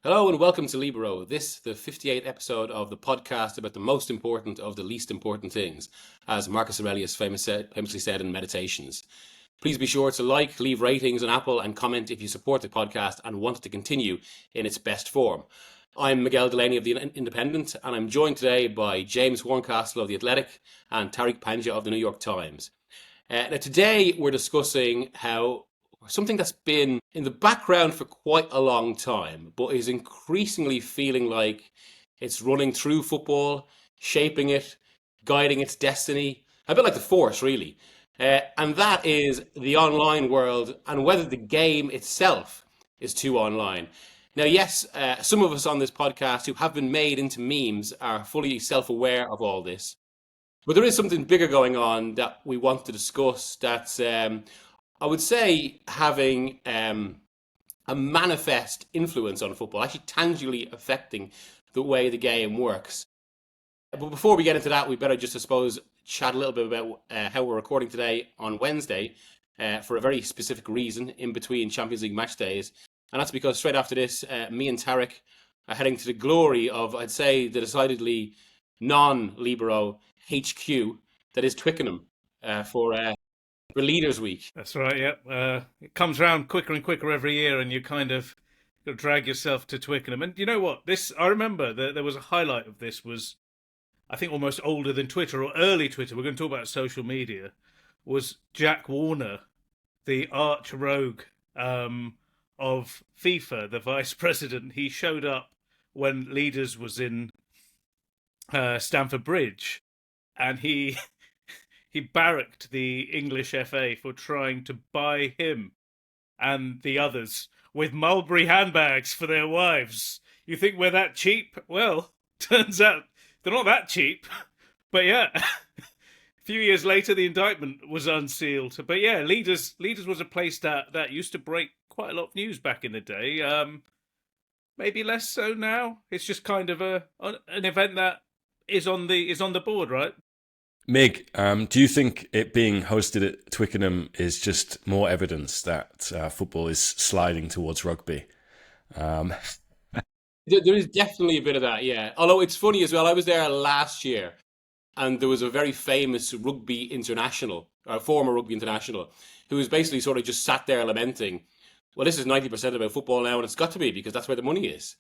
Hello and welcome to Libero. This, the 58th episode of the podcast about the most important of the least important things, as Marcus Aurelius famously said in Meditations. Please be sure to like, leave ratings on Apple, and comment if you support the podcast and want it to continue in its best form. I'm Miguel Delaney of The Independent, and I'm joined today by James Horncastle of The Athletic and Tariq Panja of The New York Times. Now today we're discussing how something that's been in the background for quite a long time, but is increasingly feeling like it's running through football, shaping it, guiding its destiny, a bit like the Force, really. And that is the online world and whether the game itself is too online. Now, yes, some of us on this podcast who have been made into memes are fully self aware of all this. But there is something bigger going on that we want to discuss that's I would say having a manifest influence on football, actually tangibly affecting the way the game works. But before we get into that, we better just, I suppose, chat a little bit about how we're recording today on Wednesday for a very specific reason in between Champions League match days. And that's because straight after this, me and Tarek are heading to the glory of, I'd say, the decidedly non-Libero HQ that is Twickenham for Leaders Week. That's right. Yeah, it comes around quicker and quicker every year, and you kind of got to drag yourself to Twickenham. And you know what? This I remember that there was a highlight of this was, I think, almost older than Twitter or early Twitter. We're going to talk about social media. Was Jack Warner, the arch rogue of FIFA, the vice president? He showed up when Leaders was in Stamford Bridge, and he barracked the English FA for trying to buy him and the others with Mulberry handbags for their wives. You think we're that cheap? Well, turns out they're not that cheap. But yeah, a few years later, the indictment was unsealed. But yeah, Leaders was a place that used to break quite a lot of news back in the day. Maybe less so now. It's just kind of an event that is on the board, right? Mig, do you think it being hosted at Twickenham is just more evidence that football is sliding towards rugby? There is definitely a bit of that, yeah. Although it's funny as well, I was there last year and there was a very famous rugby international, or former rugby international, who was basically sort of just sat there lamenting, well, this is 90% about football now and it's got to be because that's where the money is.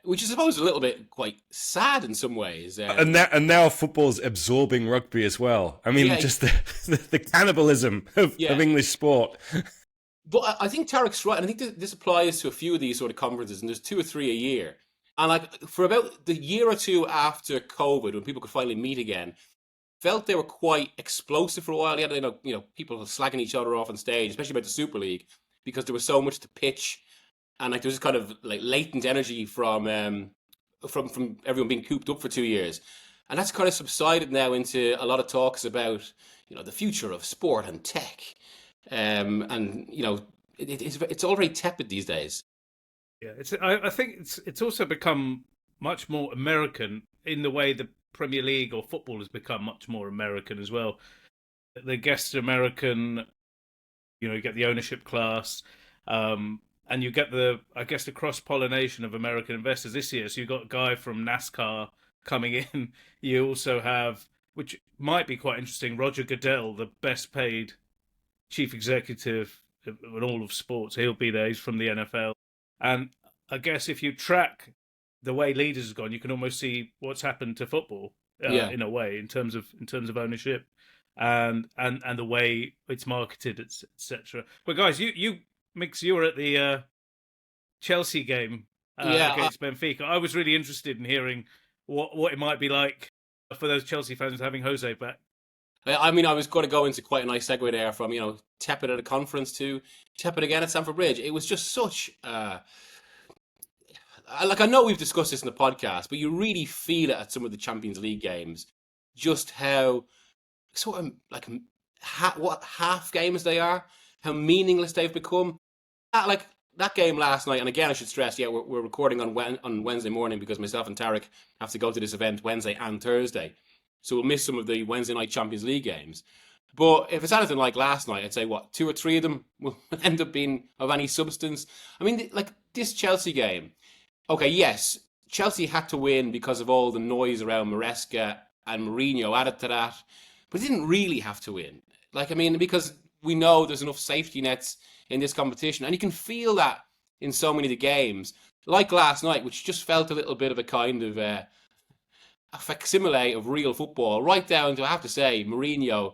Which I suppose is a little bit quite sad in some ways. And now football's absorbing rugby as well. I mean, Yeah, just the cannibalism of yeah. English sport. But I think Tarek's right, and I think this applies to a few of these sort of conferences, and there's 2 or 3 a year. And like for about the year or two after COVID, when people could finally meet again, felt they were quite explosive for a while. You had people slagging each other off on stage, especially about the Super League, because there was so much to pitch, and like there was kind of like latent energy from everyone being cooped up for 2 years, and that's kind of subsided now into a lot of talks about the future of sport and tech, and it's all very tepid these days. Yeah, I think it's also become much more American in the way the Premier League or football has become much more American as well. The guests are American. You get the ownership class, and you get the cross pollination of American investors this year. So you've got a guy from NASCAR coming in. You also have, which might be quite interesting, Roger Goodell, the best paid chief executive in all of sports. He'll be there. He's from the NFL. And I guess if you track the way Leaders has gone, you can almost see what's happened to football Yeah. in a way, in terms of ownership and the way it's marketed, etc. But guys, you Mix, you were at the Chelsea game Yeah, against Benfica. I was really interested in hearing what it might be like for those Chelsea fans having Jose back. I mean, I was going to go into quite a nice segue there from, tepid at a conference to tepid again at Stamford Bridge. It was just such, I know we've discussed this in the podcast, but you really feel it at some of the Champions League games, just how sort of like what half games they are, how meaningless they've become. That game last night, and again, I should stress, yeah, we're recording on Wednesday morning because myself and Tarek have to go to this event Wednesday and Thursday. So we'll miss some of the Wednesday night Champions League games. But if it's anything like last night, I'd say, 2 or 3 of them will end up being of any substance. I mean, like this Chelsea game, Okay, yes, Chelsea had to win because of all the noise around Maresca and Mourinho added to that, but they didn't really have to win. Like, I mean, because we know there's enough safety nets in this competition, and you can feel that in so many of the games. Like last night, which just felt a little bit of a kind of a facsimile of real football, right down to, I have to say, Mourinho,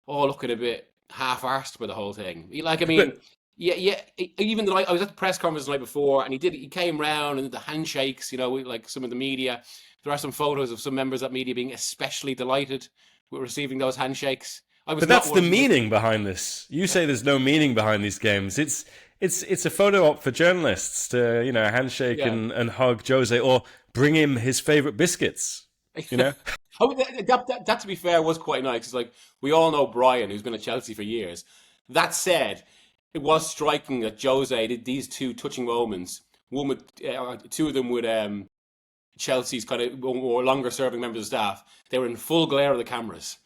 looking a bit half-arsed with the whole thing. Like, I mean, But yeah. Even the night I was at the press conference the night before, and he came round and did the handshakes. Like some of the media. There are some photos of some members of media being especially delighted with receiving those handshakes. I was but not that's the one of them. meaning behind this. You say there's no meaning behind these games. It's a photo op for journalists to handshake Yeah. and hug Jose or bring him his favorite biscuits. You know. That, to be fair, was quite nice. It's like we all know Brian, who's been at Chelsea for years. That said, it was striking that Jose did these two touching moments. One with two of them with Chelsea's kind of more longer serving members of staff. They were in full glare of the cameras.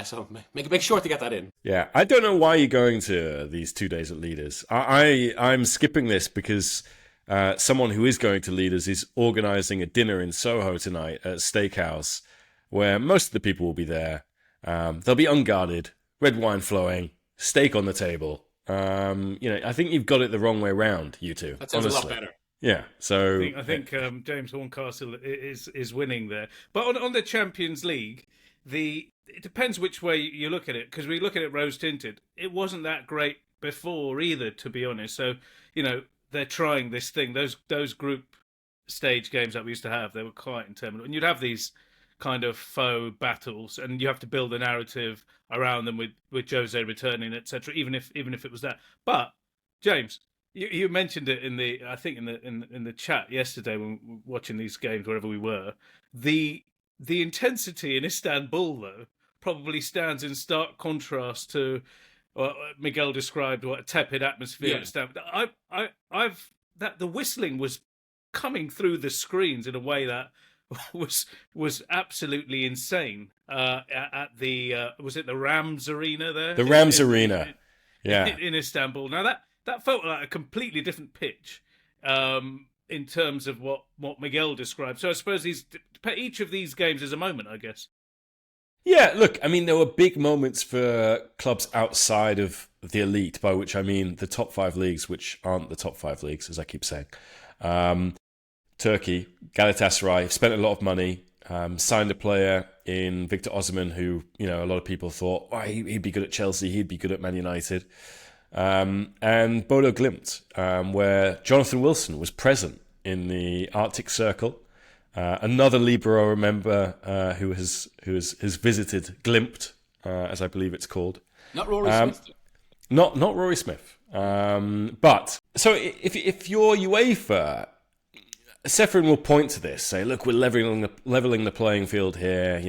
So make sure to get that in. Yeah, I don't know why you're going to these 2 days at Leaders. I'm skipping this because someone who is going to Leaders is organising a dinner in Soho tonight at a steakhouse where most of the people will be there. They'll be unguarded, red wine flowing, steak on the table. I think you've got it the wrong way round, you two. That sounds honestly. a lot better. Yeah, so I think James Horncastle is winning there. But on the Champions League, it depends which way you look at it, because we look at it rose tinted. It wasn't that great before either, to be honest. So they're trying this thing. Those group stage games that we used to have, they were quite interminable, and you'd have these kind of faux battles, and you have to build a narrative around them with Jose returning, etc. Even if it was that, but James. You mentioned it in the chat yesterday when we were watching these games wherever we were. The intensity in Istanbul though probably stands in stark contrast to what Miguel described, what a tepid atmosphere at Istanbul. I've that the whistling was coming through the screens in a way that was absolutely insane. At the was it the Rams Arena there? the Rams Arena, yeah. in Istanbul. Now that felt like a completely different pitch in terms of what Miguel described. So I suppose each of these games is a moment, I guess. Yeah, look, I mean, there were big moments for clubs outside of the elite, by which I mean the top 5 leagues, which aren't the top 5 leagues, as I keep saying. Turkey, Galatasaray, spent a lot of money, signed a player in Victor Osimhen, who, a lot of people thought, he'd be good at Chelsea, he'd be good at Man United. And Bodo Glimt, where Jonathan Wilson was present in the Arctic Circle. Another Libero member who has visited Glimt, as I believe it's called. Not Rory Smith. Not Rory Smith. But so if you're UEFA, Seferin will point to this, say, look, we're leveling the playing field here.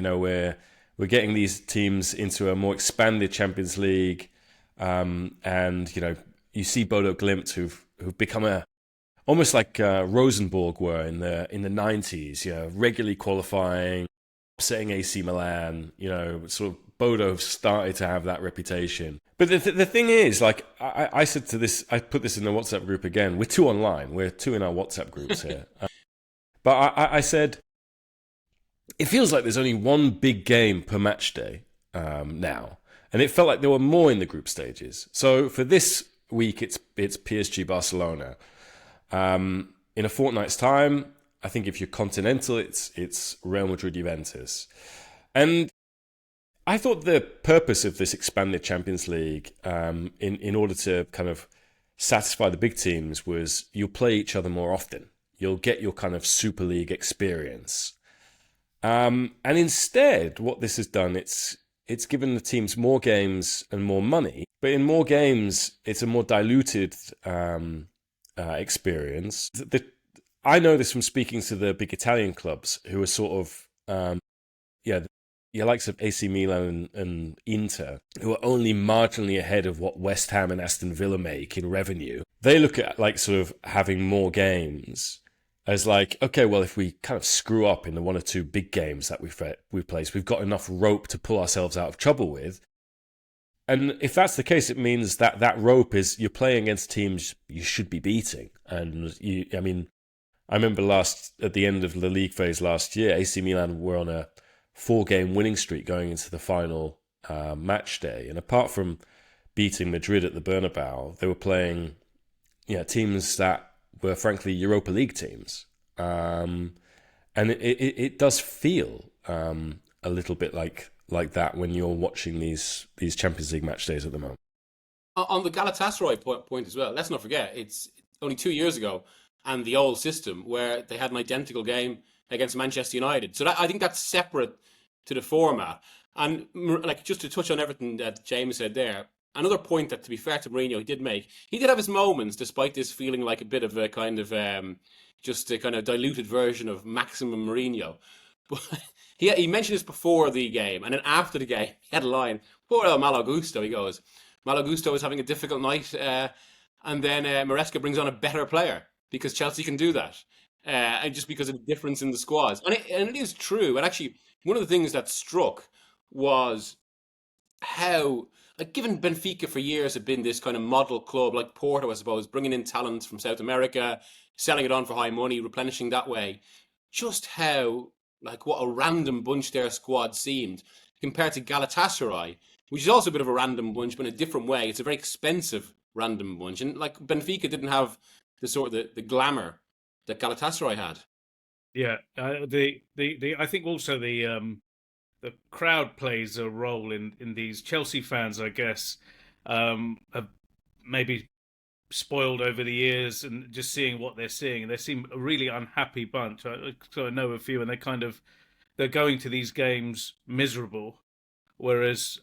We're getting these teams into a more expanded Champions League. And you see Bodo Glimt who've become almost like Rosenborg were in the 90s, regularly qualifying, upsetting AC Milan, sort of Bodo have started to have that reputation. But the thing is, like I said to this, I put this in the WhatsApp group again. We're 2 online. We're 2 in our WhatsApp groups here. But I said, it feels like there's only one big game per match day now. And it felt like there were more in the group stages. So for this week, it's PSG Barcelona. In a fortnight's time, I think if you're continental, it's Real Madrid Juventus. And I thought the purpose of this expanded Champions League, in order to kind of satisfy the big teams, was you'll play each other more often. You'll get your kind of Super League experience. And instead, what this has done, it's given the teams more games and more money. But in more games, it's a more diluted experience. I know this from speaking to the big Italian clubs who are sort of, the likes of AC Milan and Inter, who are only marginally ahead of what West Ham and Aston Villa make in revenue. They look at like sort of having more games as like, okay, well, if we kind of screw up in the 1 or 2 big games that we play, we've got enough rope to pull ourselves out of trouble with. And if that's the case, it means that rope is you're playing against teams you should be beating. And I remember at the end of the league phase last year, AC Milan were on a 4-game winning streak going into the final match day. And apart from beating Madrid at the Bernabeu, they were playing teams that were frankly Europa League teams. And it does feel a little bit like that when you're watching these Champions League match days at the moment. On the Galatasaray point as well, let's not forget, it's only 2 years ago, and the old system where they had an identical game against Manchester United. So I think that's separate to the format. And like, just to touch on everything that James said there, another point that, to be fair to Mourinho, he did make, he did have his moments, despite this feeling like a bit of a kind of just a kind of diluted version of maximum Mourinho. But he mentioned this before the game, and then after the game, he had a line, poor El Malo Gusto, he goes, Malo Gusto is having a difficult night, and then Maresca brings on a better player, because Chelsea can do that, and just because of the difference in the squads. And it is true, and actually, one of the things that struck was how, like, given Benfica for years had been this kind of model club, like Porto, I suppose, bringing in talent from South America, selling it on for high money, replenishing that way, just how, like, what a random bunch their squad seemed compared to Galatasaray, which is also a bit of a random bunch, but in a different way. It's a very expensive random bunch. And like Benfica didn't have the sort of the glamour that Galatasaray had. Yeah, I think also the crowd plays a role in these. Chelsea fans, I guess, have maybe spoiled over the years, and just seeing what they're seeing, and they seem a really unhappy bunch. I know a few, and they're going to these games miserable, whereas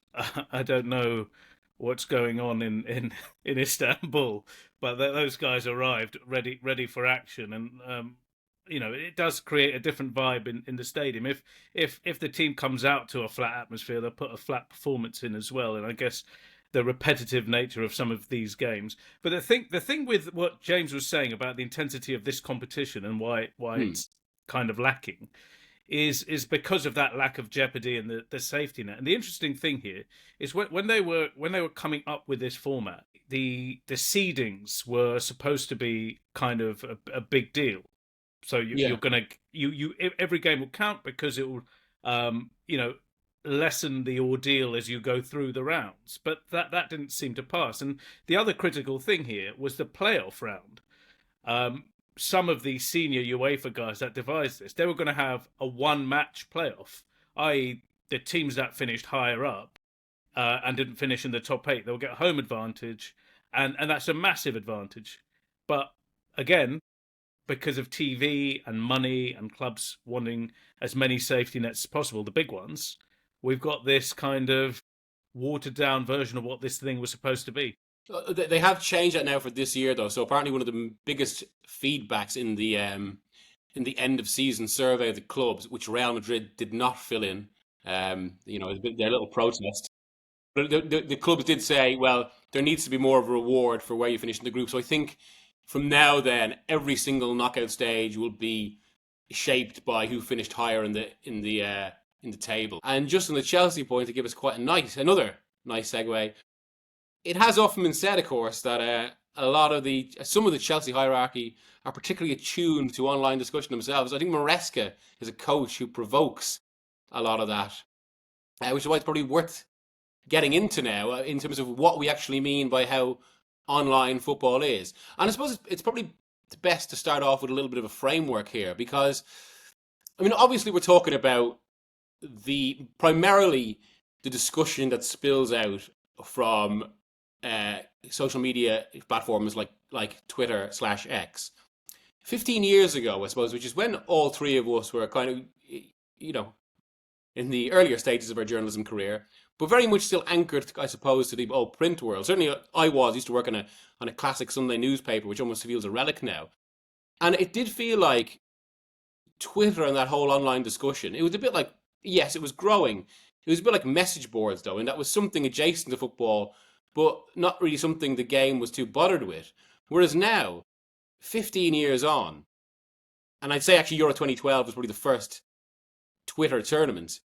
I don't know what's going on in Istanbul, but those guys arrived ready for action, and it does create a different vibe in the stadium. If the team comes out to a flat atmosphere, they'll put a flat performance in as well, and I guess the repetitive nature of some of these games. But the thing with what James was saying about the intensity of this competition and why it's kind of lacking is because of that lack of jeopardy and the safety net. And the interesting thing here is when they were coming up with this format, the seedings were supposed to be kind of a big deal. So you're gonna every game will count, because it will lessen the ordeal as you go through the rounds. But that didn't seem to pass. And the other critical thing here was the playoff round. Some of the senior UEFA guys that devised this, they were going to have a one-match playoff, i.e. the teams that finished higher up and didn't finish in the top 8, they'll get home advantage, and that's a massive advantage. But again, because of TV and money and clubs wanting as many safety nets as possible, the big ones, we've got this kind of watered-down version of what this thing was supposed to be. They have changed that now for this year, though. So apparently, one of the biggest feedbacks in the end of season survey of the clubs, which Real Madrid did not fill in, their little protest. But the clubs did say, well, there needs to be more of a reward for where you finish in the group. So I think from now then, every single knockout stage will be shaped by who finished higher in the table. And just on the Chelsea point, to give us another nice segue. It has often been said, of course, that some of the Chelsea hierarchy are particularly attuned to online discussion themselves. I think Maresca is a coach who provokes a lot of that, which is why it's probably worth getting into now in terms of what we actually mean by how online football is. And I suppose it's probably best to start off with a little bit of a framework here, because, I mean, obviously we're talking about primarily the discussion that spills out from social media platforms like Twitter/X. 15 years ago, I suppose, which is when all three of us were kind of, in the earlier stages of our journalism career, but very much still anchored, I suppose, to the print world. Certainly I used to work on a classic Sunday newspaper, which almost feels a relic now. And it did feel like Twitter and that whole online discussion, it was a bit like, yes, it was growing. It was a bit like message boards, though, and that was something adjacent to football, but not really something the game was too bothered with. Whereas now, 15 years on, and I'd say actually Euro 2012 was probably the first Twitter tournament,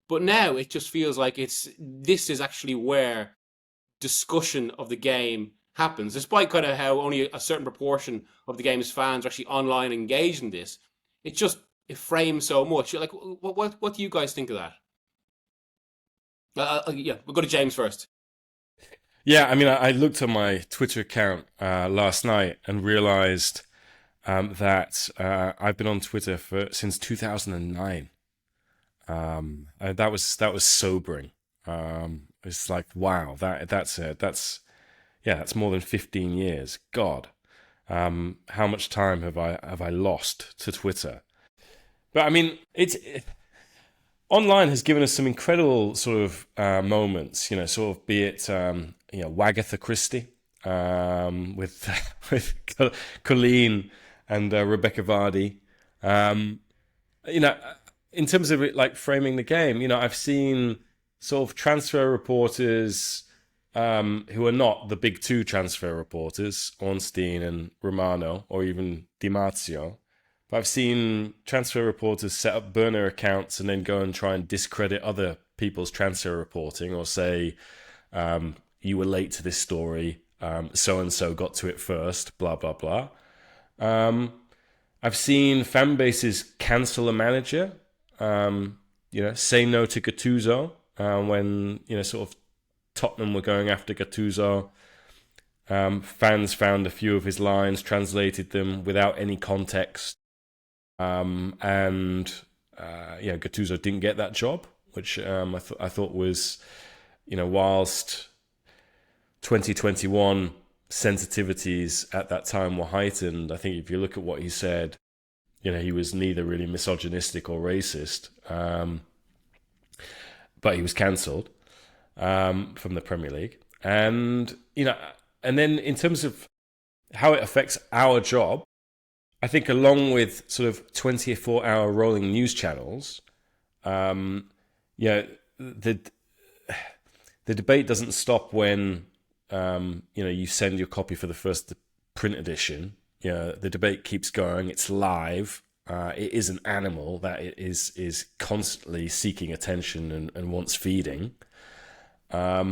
but now it just feels like this is actually where discussion of the game happens, despite kind of how only a certain proportion of the game's fans are actually online engaged in this. It frames so much. Like, what do you guys think of that? Yeah, we'll go to James first. Yeah, I mean, I looked at my Twitter account last night and realized that I've been on Twitter since 2009. That was sobering. It's like, wow, that's more than 15 years. God, how much time have I lost to Twitter? But I mean, online has given us some incredible sort of moments, sort of be it, Wagatha Christie with Colleen and Rebecca Vardy. In terms of it, like framing the game, I've seen sort of transfer reporters who are not the big two transfer reporters, Ornstein and Romano, or even Di Marzio. But I've seen transfer reporters set up burner accounts and then go and try and discredit other people's transfer reporting, or say, you were late to this story, so-and-so got to it first, blah, blah, blah. I've seen fan bases cancel a manager, say no to Gattuso when, sort of Tottenham were going after Gattuso. Fans found a few of his lines, translated them without any context. Gattuso didn't get that job, which I thought was, whilst 2021 sensitivities at that time were heightened, I think if you look at what he said, he was neither really misogynistic or racist, but he was cancelled from the Premier League. And then in terms of how it affects our job, I think along with sort of 24-hour rolling news channels, the debate doesn't stop when you send your copy for the first print edition. The debate keeps going. It's live. It is an animal that is constantly seeking attention and wants feeding. That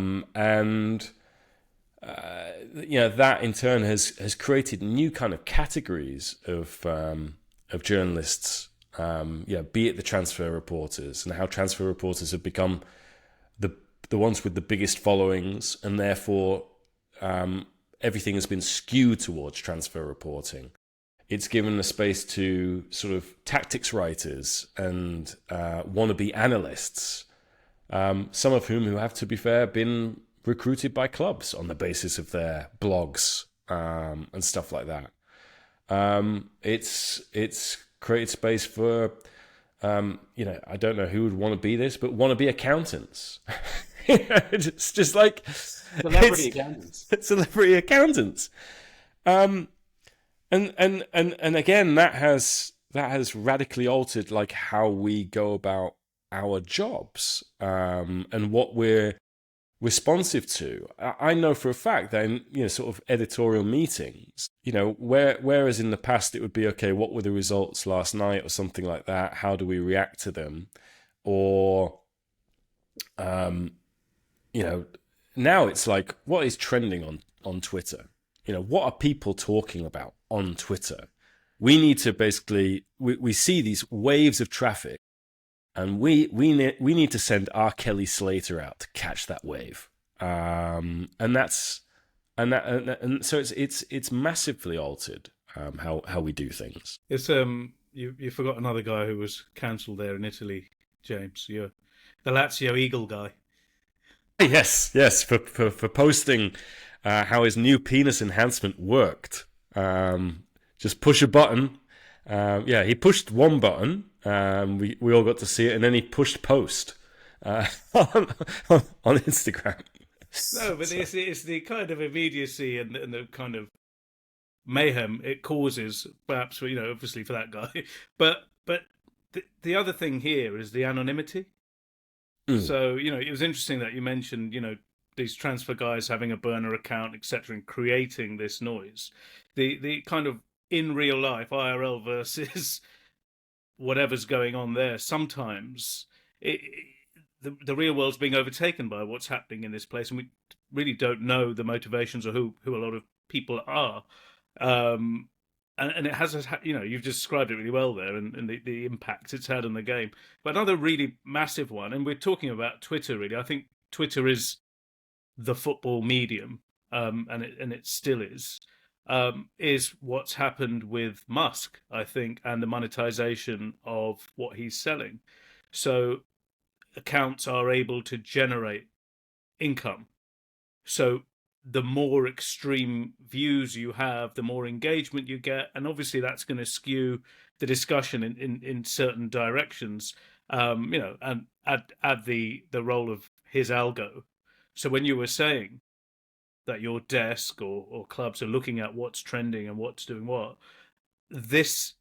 in turn has created new kind of categories of journalists. Be it the transfer reporters, and how transfer reporters have become the ones with the biggest followings, and therefore everything has been skewed towards transfer reporting. It's given a space to sort of tactics writers and wannabe analysts, some of whom have, to be fair, been recruited by clubs on the basis of their blogs and stuff like that. It's created space for, I don't know who would want to be this, but wannabe accountants. It's just like celebrity accountants. Celebrity accountants. And again, that has radically altered like how we go about our jobs, and what we're responsive to. I know for a fact that in sort of editorial meetings, whereas in the past it would be, okay, what were the results last night or something like that? How do we react to them? Or now it's like, what is trending on Twitter? What are people talking about on Twitter? We need to basically, we see these waves of traffic, and we need to send R. Kelly Slater out to catch that wave. And so it's massively altered how we do things. It's you forgot another guy who was cancelled there in Italy, James. You're the Lazio Eagle guy. Yes, for posting how his new penis enhancement worked. Just push a button. He pushed one button. We all got to see it, and then he pushed post on Instagram. No, but it's the kind of immediacy and the kind of mayhem it causes, perhaps, obviously for that guy. But the other thing here is the anonymity. So, it was interesting that you mentioned, these transfer guys having a burner account, etc., and creating this noise. The kind of in real life, IRL versus whatever's going on there, sometimes the real world's being overtaken by what's happening in this place. And really don't know the motivations or who a lot of people are. And it has, you've described it really well there, and the impact it's had on the game. But another really massive one, and we're talking about Twitter. Really, I think Twitter is the football medium, and it still is what's happened with Musk, I think, and the monetization of what he's selling. So accounts are able to generate income. So the more extreme views you have, the more engagement you get, and obviously that's going to skew the discussion in certain directions. And add the role of his algo. So when you were saying that your desk or clubs are looking at what's trending and what's doing what, this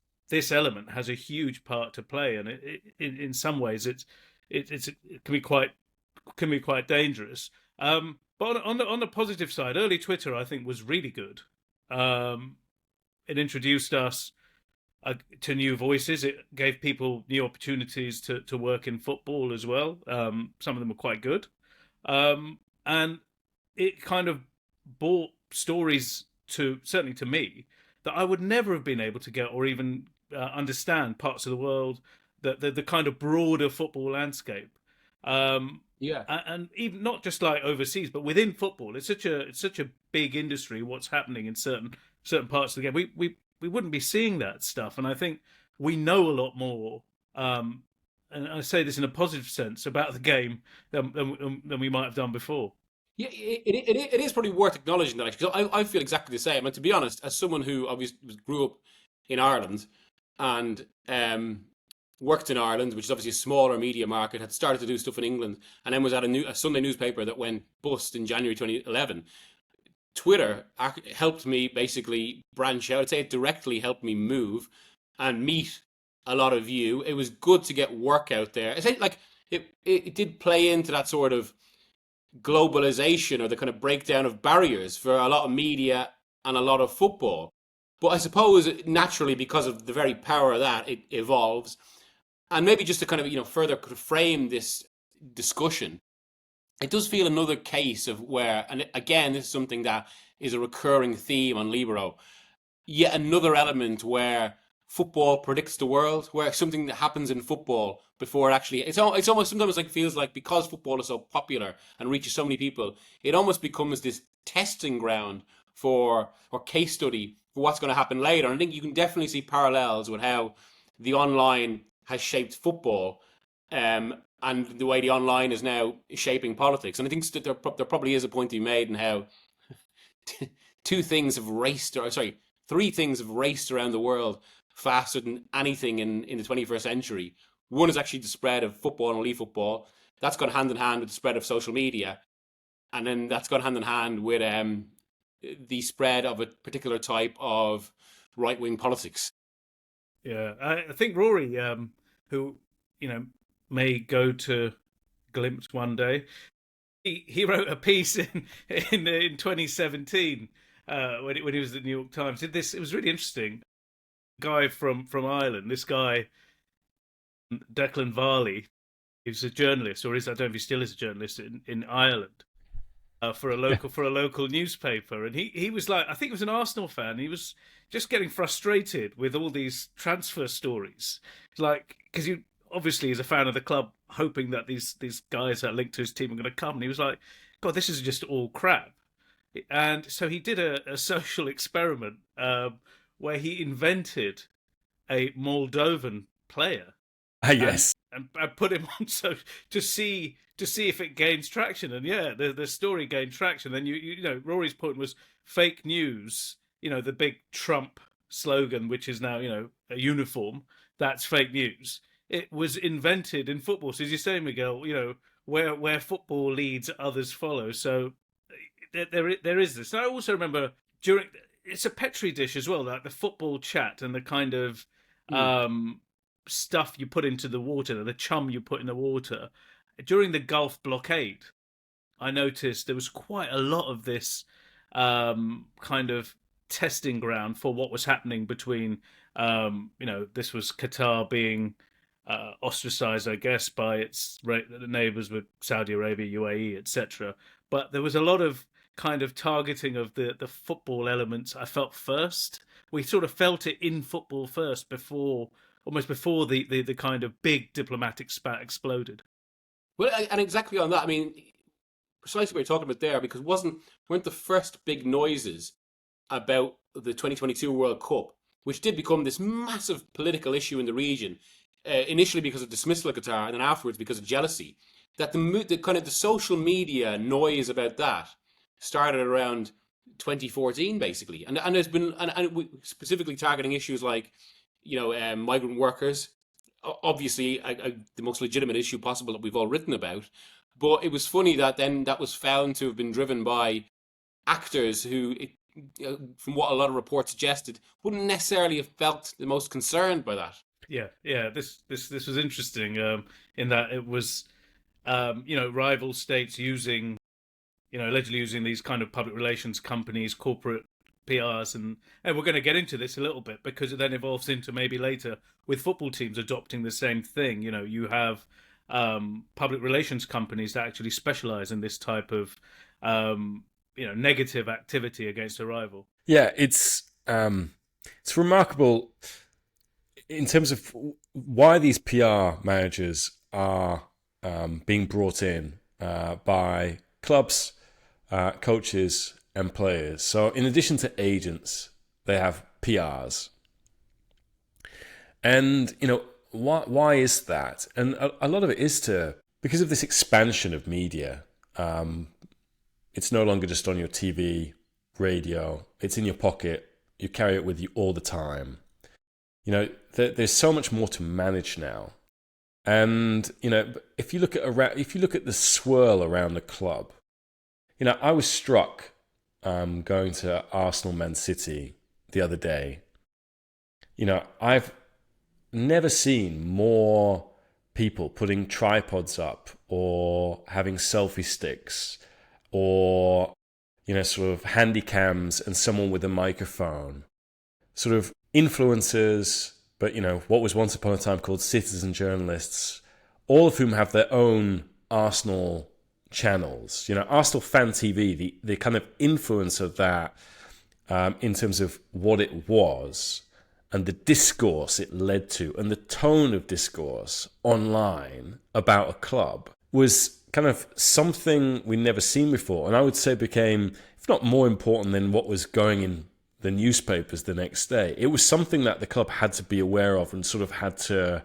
element has a huge part to play, and in some ways it can be quite dangerous. But on the positive side, early Twitter I think was really good. It introduced us to new voices. It gave people new opportunities to work in football as well. Some of them were quite good, and it kind of brought stories certainly to me that I would never have been able to get or even understand parts of the world, the kind of broader football landscape. Yeah. And even not just like overseas, but within football, it's such a big industry. What's happening in certain parts of the game, we wouldn't be seeing that stuff. And I think we know a lot more. And I say this in a positive sense about the game than we might have done before. Yeah, it is probably worth acknowledging that, actually, 'cause I feel exactly the same. And to be honest, as someone who obviously grew up in Ireland and worked in Ireland, which is obviously a smaller media market, had started to do stuff in England, and then was at a Sunday newspaper that went bust in January 2011. Twitter helped me basically branch out. I'd say it directly helped me move and meet a lot of you. It was good to get work out there. I say, like, it did play into that sort of globalization or the kind of breakdown of barriers for a lot of media and a lot of football. But I suppose naturally, because of the very power of that, it evolves. And maybe just to kind of, further frame this discussion, it does feel another case of where, and again, this is something that is a recurring theme on Libero, yet another element where football predicts the world, where something that happens in football before it actually, it's almost sometimes like feels like, because football is so popular and reaches so many people, it almost becomes this testing ground for, or case study for what's going to happen later. And I think you can definitely see parallels with how the online has shaped football, and the way the online is now shaping politics. And I think that there probably is a point to be made in how three things have raced around the world faster than anything in the 21st century. One is actually the spread of football and elite football. That's gone hand in hand with the spread of social media. And then that's gone hand in hand with the spread of a particular type of right-wing politics. Yeah, I think Rory, who may go to Glimpse one day, he wrote a piece in 2017 when he was at the New York Times. Did this? It was really interesting. Guy from Ireland. This guy, Declan Varley, he's a journalist, or I don't know if he still is a journalist in Ireland. For a local newspaper, and he was like, I think he was an Arsenal fan. He was just getting frustrated with all these transfer stories, like, because he obviously is a fan of the club, hoping that these guys that are linked to his team are going to come. And he was like, God, this is just all crap. And so he did a social experiment where he invented a Moldovan player. Yes. And put him on to see if it gains traction. And yeah, the story gained traction. Then Rory's point was fake news. The big Trump slogan, which is now a uniform. That's fake news. It was invented in football. So as you say, Miguel, where football leads, others follow. So there is this. And I also remember it's a petri dish as well, like the football chat and the kind of stuff you put into the water, the chum you put in the water. During the Gulf blockade, I noticed there was quite a lot of this kind of testing ground for what was happening between, this was Qatar being ostracized, I guess, by its neighbors with Saudi Arabia, UAE, etc. but there was a lot of kind of targeting of the football elements. I felt first. We sort of felt it in football first almost before the kind of big diplomatic spat exploded. Well, and exactly on that, I mean, precisely what you're talking about there, because weren't the first big noises about the 2022 World Cup, which did become this massive political issue in the region, initially because of dismissal of Qatar, and then afterwards because of jealousy, that the kind of the social media noise about that started around 2014, basically, and there's been specifically targeting issues like, migrant workers, obviously the most legitimate issue possible that we've all written about. But it was funny that then that was found to have been driven by actors who, from what a lot of reports suggested, wouldn't necessarily have felt the most concerned by that. Yeah. This was interesting in that it was, rival states using, allegedly using these kind of public relations companies, corporate PRs, and we're going to get into this a little bit because it then evolves into maybe later with football teams adopting the same thing. You have public relations companies that actually specialize in this type of negative activity against a rival. Yeah, it's remarkable in terms of why these PR managers are being brought in by clubs, coaches, and players. So in addition to agents, they have PRs. And, why is that? And a lot of it is because of this expansion of media. It's no longer just on your TV, radio. It's in your pocket. You carry it with you all the time. There's so much more to manage now. And, if you look at the swirl around the club, I was struck going to Arsenal Man City the other day. I've never seen more people putting tripods up or having selfie sticks or, sort of handy cams and someone with a microphone. Sort of influencers, but, what was once upon a time called citizen journalists, all of whom have their own Arsenal channels. Arsenal Fan TV, the kind of influence of that in terms of what it was and the discourse it led to and the tone of discourse online about a club was kind of something we'd never seen before. And I would say became, if not more important than what was going in the newspapers the next day. It was something that the club had to be aware of and sort of had to,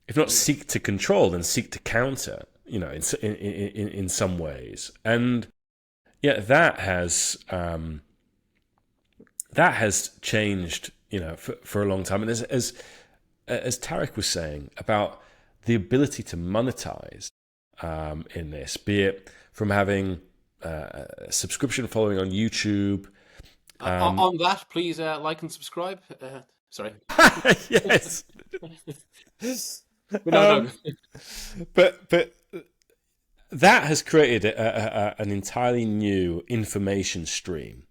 if not seek to control, then seek to counter, in some ways. And yeah, that has changed, for a long time. And as Tarek was saying about the ability to monetize in this, be it from having a subscription following on YouTube. On that, please like and subscribe. Sorry. Yes. No. But that has created an entirely new information stream.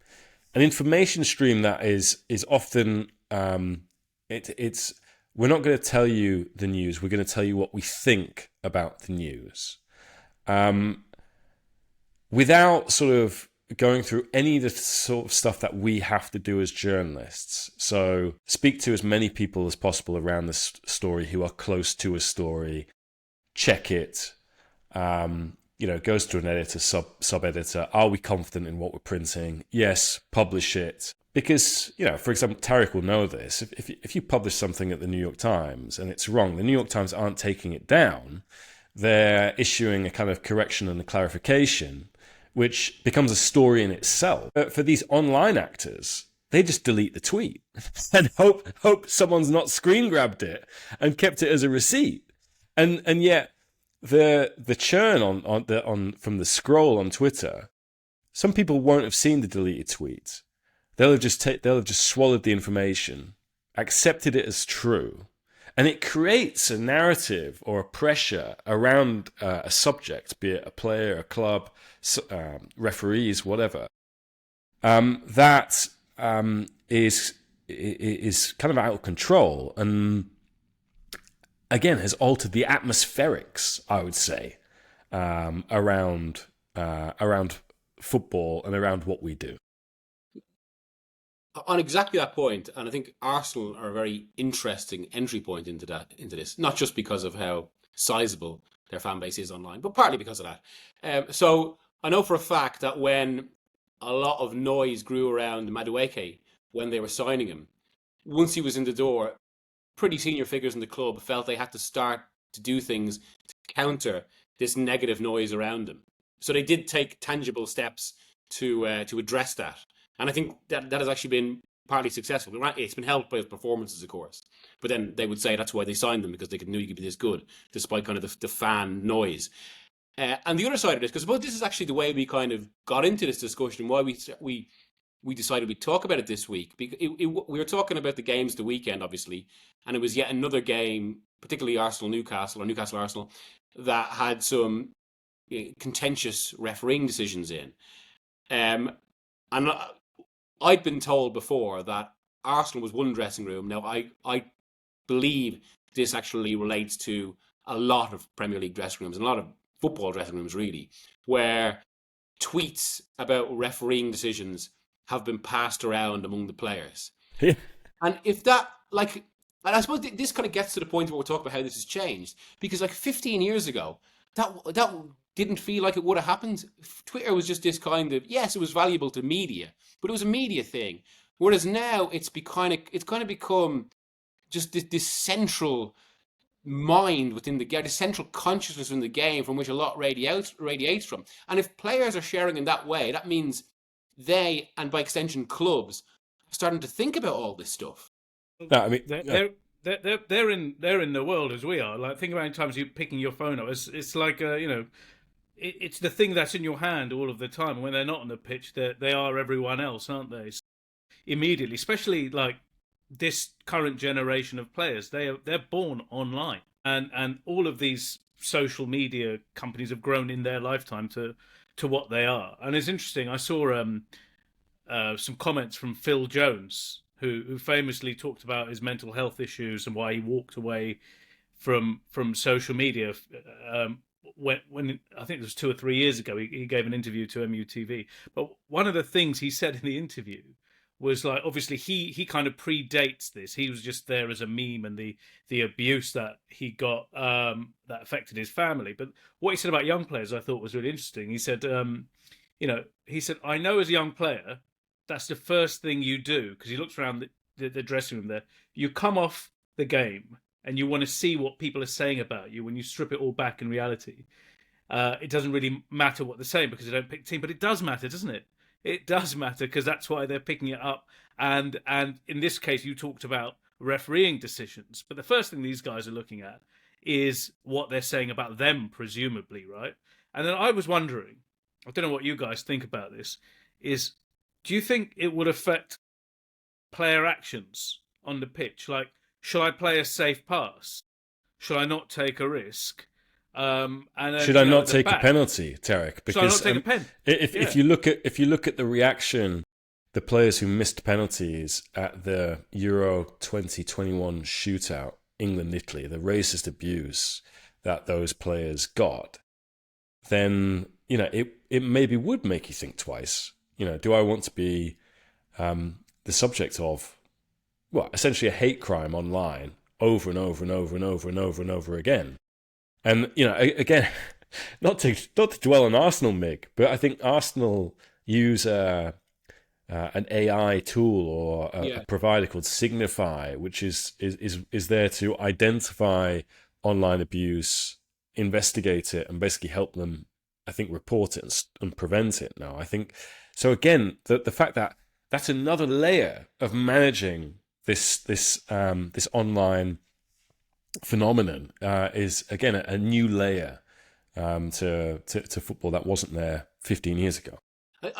An information stream that is often it's we're not going to tell you the news. We're going to tell you what we think about the news, without sort of going through any of the sort of stuff that we have to do as journalists. So speak to as many people as possible around this story who are close to a story, check it, goes to an editor, sub-editor. Are we confident in what we're printing? Yes, publish it. Because, for example, Tarek will know this. If you publish something at the New York Times and it's wrong, the New York Times aren't taking it down. They're issuing a kind of correction and a clarification, which becomes a story in itself. But for these online actors, they just delete the tweet and hope someone's not screen grabbed it and kept it as a receipt. And yet the churn on from the scroll on Twitter, some people won't have seen the deleted tweet. They'll have just swallowed the information, accepted it as true, and it creates a narrative or a pressure around a subject, be it a player, a club, referees, whatever. That is kind of out of control, and again has altered the atmospherics, I would say, around around football and around what we do. On exactly that point, and I think Arsenal are a very interesting entry point into this, not just because of how sizable their fan base is online, but partly because of that. So I know for a fact that when a lot of noise grew around Madueke when they were signing him, once he was in the door, pretty senior figures in the club felt they had to start to do things to counter this negative noise around him. So they did take tangible steps to address that. And I think that has actually been partly successful. It's been helped by his performances, of course. But then they would say that's why they signed him, because they knew he could be this good, despite kind of the fan noise. And the other side of this, because I suppose this is actually the way we kind of got into this discussion, why we decided we'd talk about it this week. We were talking about the games the weekend, obviously, and it was yet another game, particularly Arsenal-Newcastle or Newcastle-Arsenal, that had some contentious refereeing decisions in. And I'd been told before that Arsenal was one dressing room. Now, I believe this actually relates to a lot of Premier League dressing rooms and a lot of football dressing rooms, really, where tweets about refereeing decisions have been passed around among the players. Yeah. And if that, and I suppose this kind of gets to the point where we're talking about how this has changed, because 15 years ago, that didn't feel like it would have happened. Twitter was just this kind of, yes, it was valuable to media, but it was a media thing. Whereas now it's kind of become just this central mind within the game, the central consciousness in the game from which a lot radiates from. And if players are sharing in that way, that means they, and by extension clubs, are starting to think about all this stuff. No, I mean, they're in the world as we are. Like, think about how many times you're picking your phone up. It's like it's the thing that's in your hand all of the time. When they're not on the pitch, they are everyone else, aren't they? So immediately, especially like this current generation of players, they're born online, and all of these social media companies have grown in their lifetime to what they are. And it's interesting. I saw some comments from Phil Jones, who famously talked about his mental health issues and why he walked away from social media. When I think it was 2 or 3 years ago, he gave an interview to MUTV. But one of the things he said in the interview was, like, obviously he kind of predates this. He was just there as a meme, and the abuse that he got that affected his family. But what he said about young players I thought was really interesting. He said, I know as a young player, that's the first thing you do, because he looks around the dressing room there. You come off the game and you want to see what people are saying about you. When you strip it all back in reality, it doesn't really matter what they're saying because they don't pick the team. But it does matter, doesn't it? It does matter, because that's why they're picking it up. And in this case, you talked about refereeing decisions. But the first thing these guys are looking at is what they're saying about them, presumably, right? And then I was wondering, I don't know what you guys think about this, is do you think it would affect player actions on the pitch? Like, should I play a safe pass? Should I not take a risk? And then, should I not take a penalty, Tarek? Because should I not take a pen? If you look at the reaction, the players who missed penalties at the Euro 2021 shootout, England-Italy, the racist abuse that those players got, then it maybe would make you think twice. Do I want to be the subject of, essentially a hate crime online over and over and over and over and over and over again? And, again, not to dwell on Arsenal, Mick, but I think Arsenal use an AI tool or a provider called Signify, which is there to identify online abuse, investigate it, and basically help them, I think, report it and prevent it now. I think, so again, the fact that that's another layer of managing this online phenomenon is, again, a new layer to football that wasn't there 15 years ago.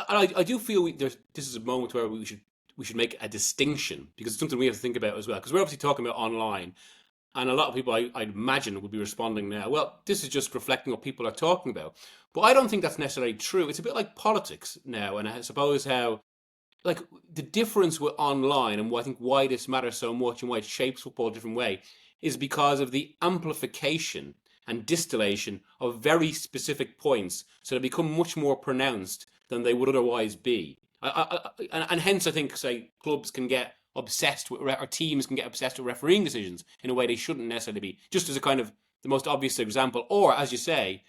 I do feel this is a moment where we should make a distinction, because it's something we have to think about as well, because we're obviously talking about online, and a lot of people I'd imagine would be responding now, well, this is just reflecting what people are talking about. But I don't think that's necessarily true. It's a bit like politics now, and I suppose how, like, the difference with online and I think why this matters so much and why it shapes football a different way is because of the amplification and distillation of very specific points, so they become much more pronounced than they would otherwise be. And hence, I think, say, clubs can get obsessed with, or teams can get obsessed with refereeing decisions in a way they shouldn't necessarily be. Just as a kind of the most obvious example, or as you say,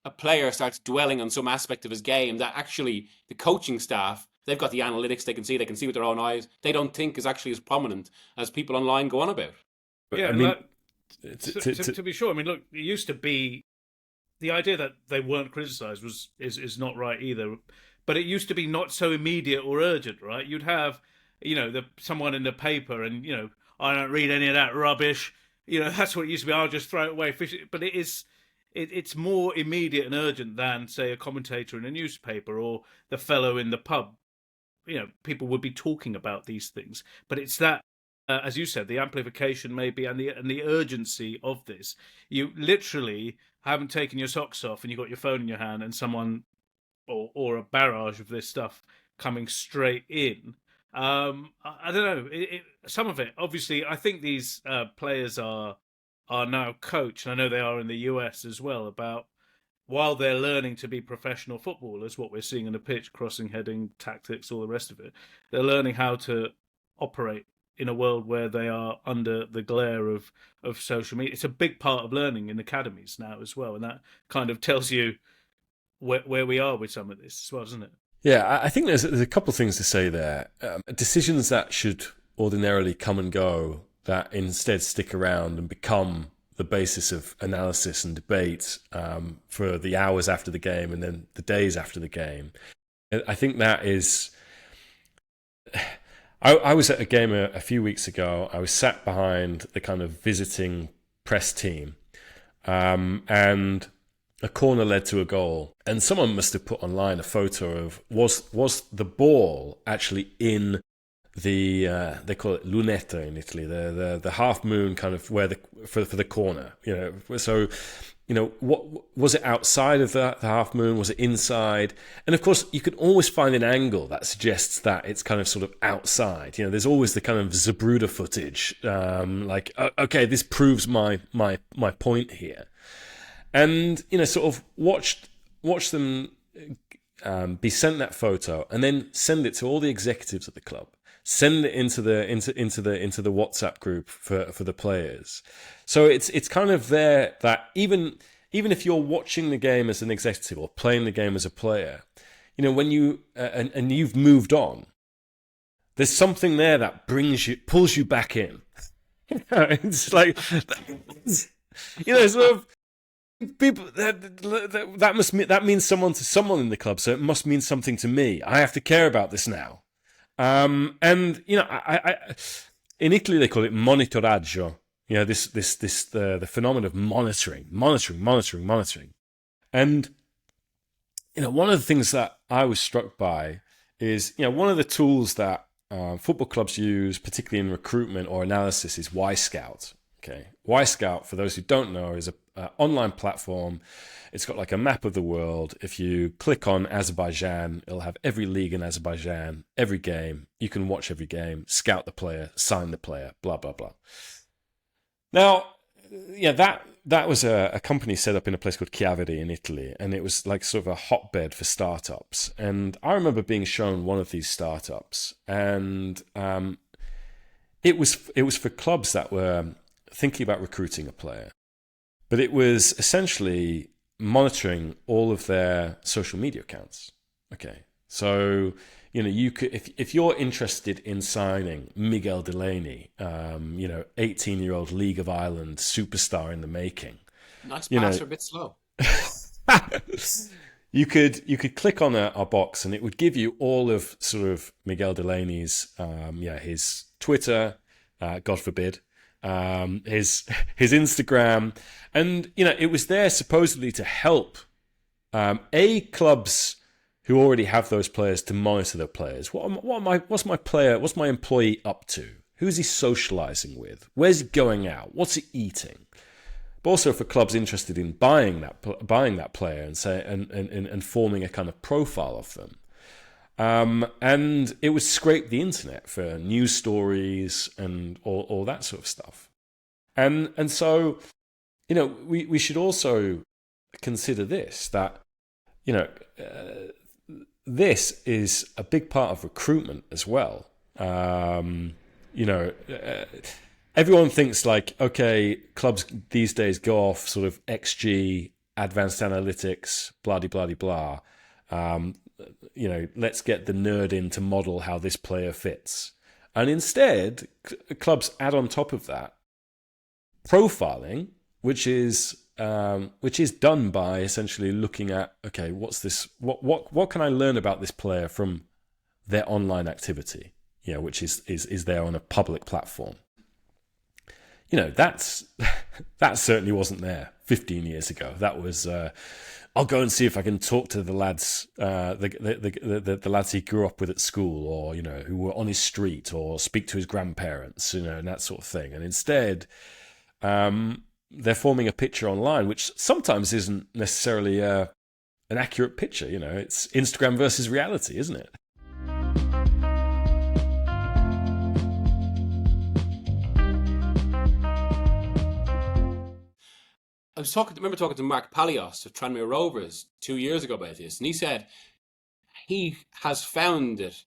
a player starts dwelling on some aspect of his game that actually the coaching staff, they've got the analytics, they can see with their own eyes, they don't think is actually as prominent as people online go on about. But, yeah, I mean, to be sure, I mean, look, it used to be the idea that they weren't criticised is not right either. But it used to be not so immediate or urgent, right? You'd have, someone in the paper, and I don't read any of that rubbish. That's what it used to be. I'll just throw it away. But it's more immediate and urgent than, say, a commentator in a newspaper or the fellow in the pub. People would be talking about these things. But it's that, as you said, the amplification maybe and the urgency of this. You literally haven't taken your socks off and you've got your phone in your hand and someone or a barrage of this stuff coming straight in. I don't know. Some of it, obviously, I think these players are now coached, and I know they are in the US as well, about while they're learning to be professional footballers, what we're seeing on the pitch, crossing, heading, tactics, all the rest of it, they're learning how to operate in a world where they are under the glare of social media. It's a big part of learning in academies now as well, and that kind of tells you where we are with some of this as well, doesn't it? Yeah, I think there's a couple of things to say there. Decisions that should ordinarily come and go, that instead stick around and become the basis of analysis and debate for the hours after the game and then the days after the game. I think that is... I was at a game a few weeks ago. I was sat behind the kind of visiting press team, and a corner led to a goal, and someone must have put online a photo of was the ball actually in the they call it lunetta in Italy, the half moon, kind of where for the corner, so what was it, outside of the half moon, was it inside? And of course you can always find an angle that suggests that it's kind of sort of outside. There's always the kind of Zapruder footage, like, okay, this proves my point here. And sort of watch them be sent that photo, and then send it to all the executives at the club. Send it into the WhatsApp group for the players. So it's kind of there that even if you're watching the game as an executive or playing the game as a player, when you and you've moved on, there's something there that pulls you back in. It's like sort of. People that means someone to someone in the club, so it must mean something to me. I have to care about this now. And I in Italy they call it monitoraggio. The phenomenon of monitoring. And one of the things that I was struck by is one of the tools that football clubs use, particularly in recruitment or analysis, is Y-Scout. Okay, Y-Scout, for those who don't know, is an online platform. It's got like a map of the world. If you click on Azerbaijan, it'll have every league in Azerbaijan, every game. You can watch every game, scout the player, sign the player, blah, blah, blah. Now, that was a company set up in a place called Chiavari in Italy, and it was like sort of a hotbed for startups. And I remember being shown one of these startups, and it was for clubs that were thinking about recruiting a player. But it was essentially monitoring all of their social media accounts. Okay, so you could, if you're interested in signing Miguel Delaney, 18-year-old League of Ireland superstar in the making. Nice pass, a bit slow. You could click on a box, and it would give you all of sort of Miguel Delaney's, his Twitter, God forbid, his Instagram, and it was there supposedly to help clubs who already have those players to monitor their players. What's my employee up to? Who's he socializing with? Where's he going out? What's he eating? But also for clubs interested in buying that player and forming a kind of profile of them. And it would scrape the internet for news stories and all that sort of stuff. And so we should also consider this, that, this is a big part of recruitment as well. Everyone thinks like, okay, clubs these days go off sort of XG, advanced analytics, blah, blah, blah, blah. Let's get the nerd in to model how this player fits. And instead, clubs add on top of that profiling, which is done by essentially looking at, okay, what's this? What can I learn about this player from their online activity? Which is there on a public platform. That certainly wasn't there 15 years ago. That was, I'll go and see if I can talk to the lads, the lads he grew up with at school, or who were on his street, or speak to his grandparents, and that sort of thing. And instead, they're forming a picture online, which sometimes isn't necessarily an accurate picture. It's Instagram versus reality, isn't it? I remember talking to Mark Palios of Tranmere Rovers 2 years ago about this, and he said he has found it,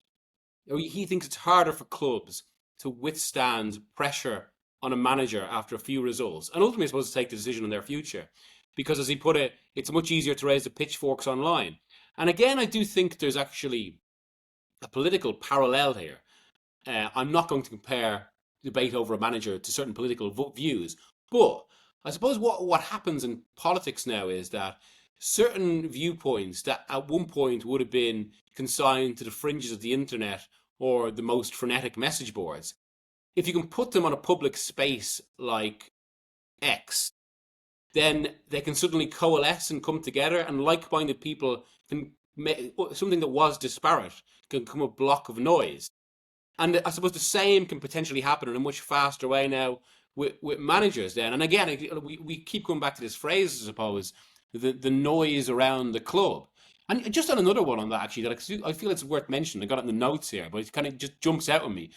or he thinks it's harder for clubs to withstand pressure on a manager after a few results, and ultimately supposed to take the decision on their future, because, as he put it, it's much easier to raise the pitchforks online. And again, I do think there's actually a political parallel here. I'm not going to compare debate over a manager to certain political views, but I suppose what happens in politics now is that certain viewpoints that at one point would have been consigned to the fringes of the internet or the most frenetic message boards, if you can put them on a public space like X, then they can suddenly coalesce and come together, and like-minded people can make something that was disparate can become a block of noise. And I suppose the same can potentially happen in a much faster way now with managers then. And again, we keep going back to this phrase, I suppose, the noise around the club. And just on another one on that, actually, that I feel it's worth mentioning. I got it in the notes here, but it kind of just jumps out at me.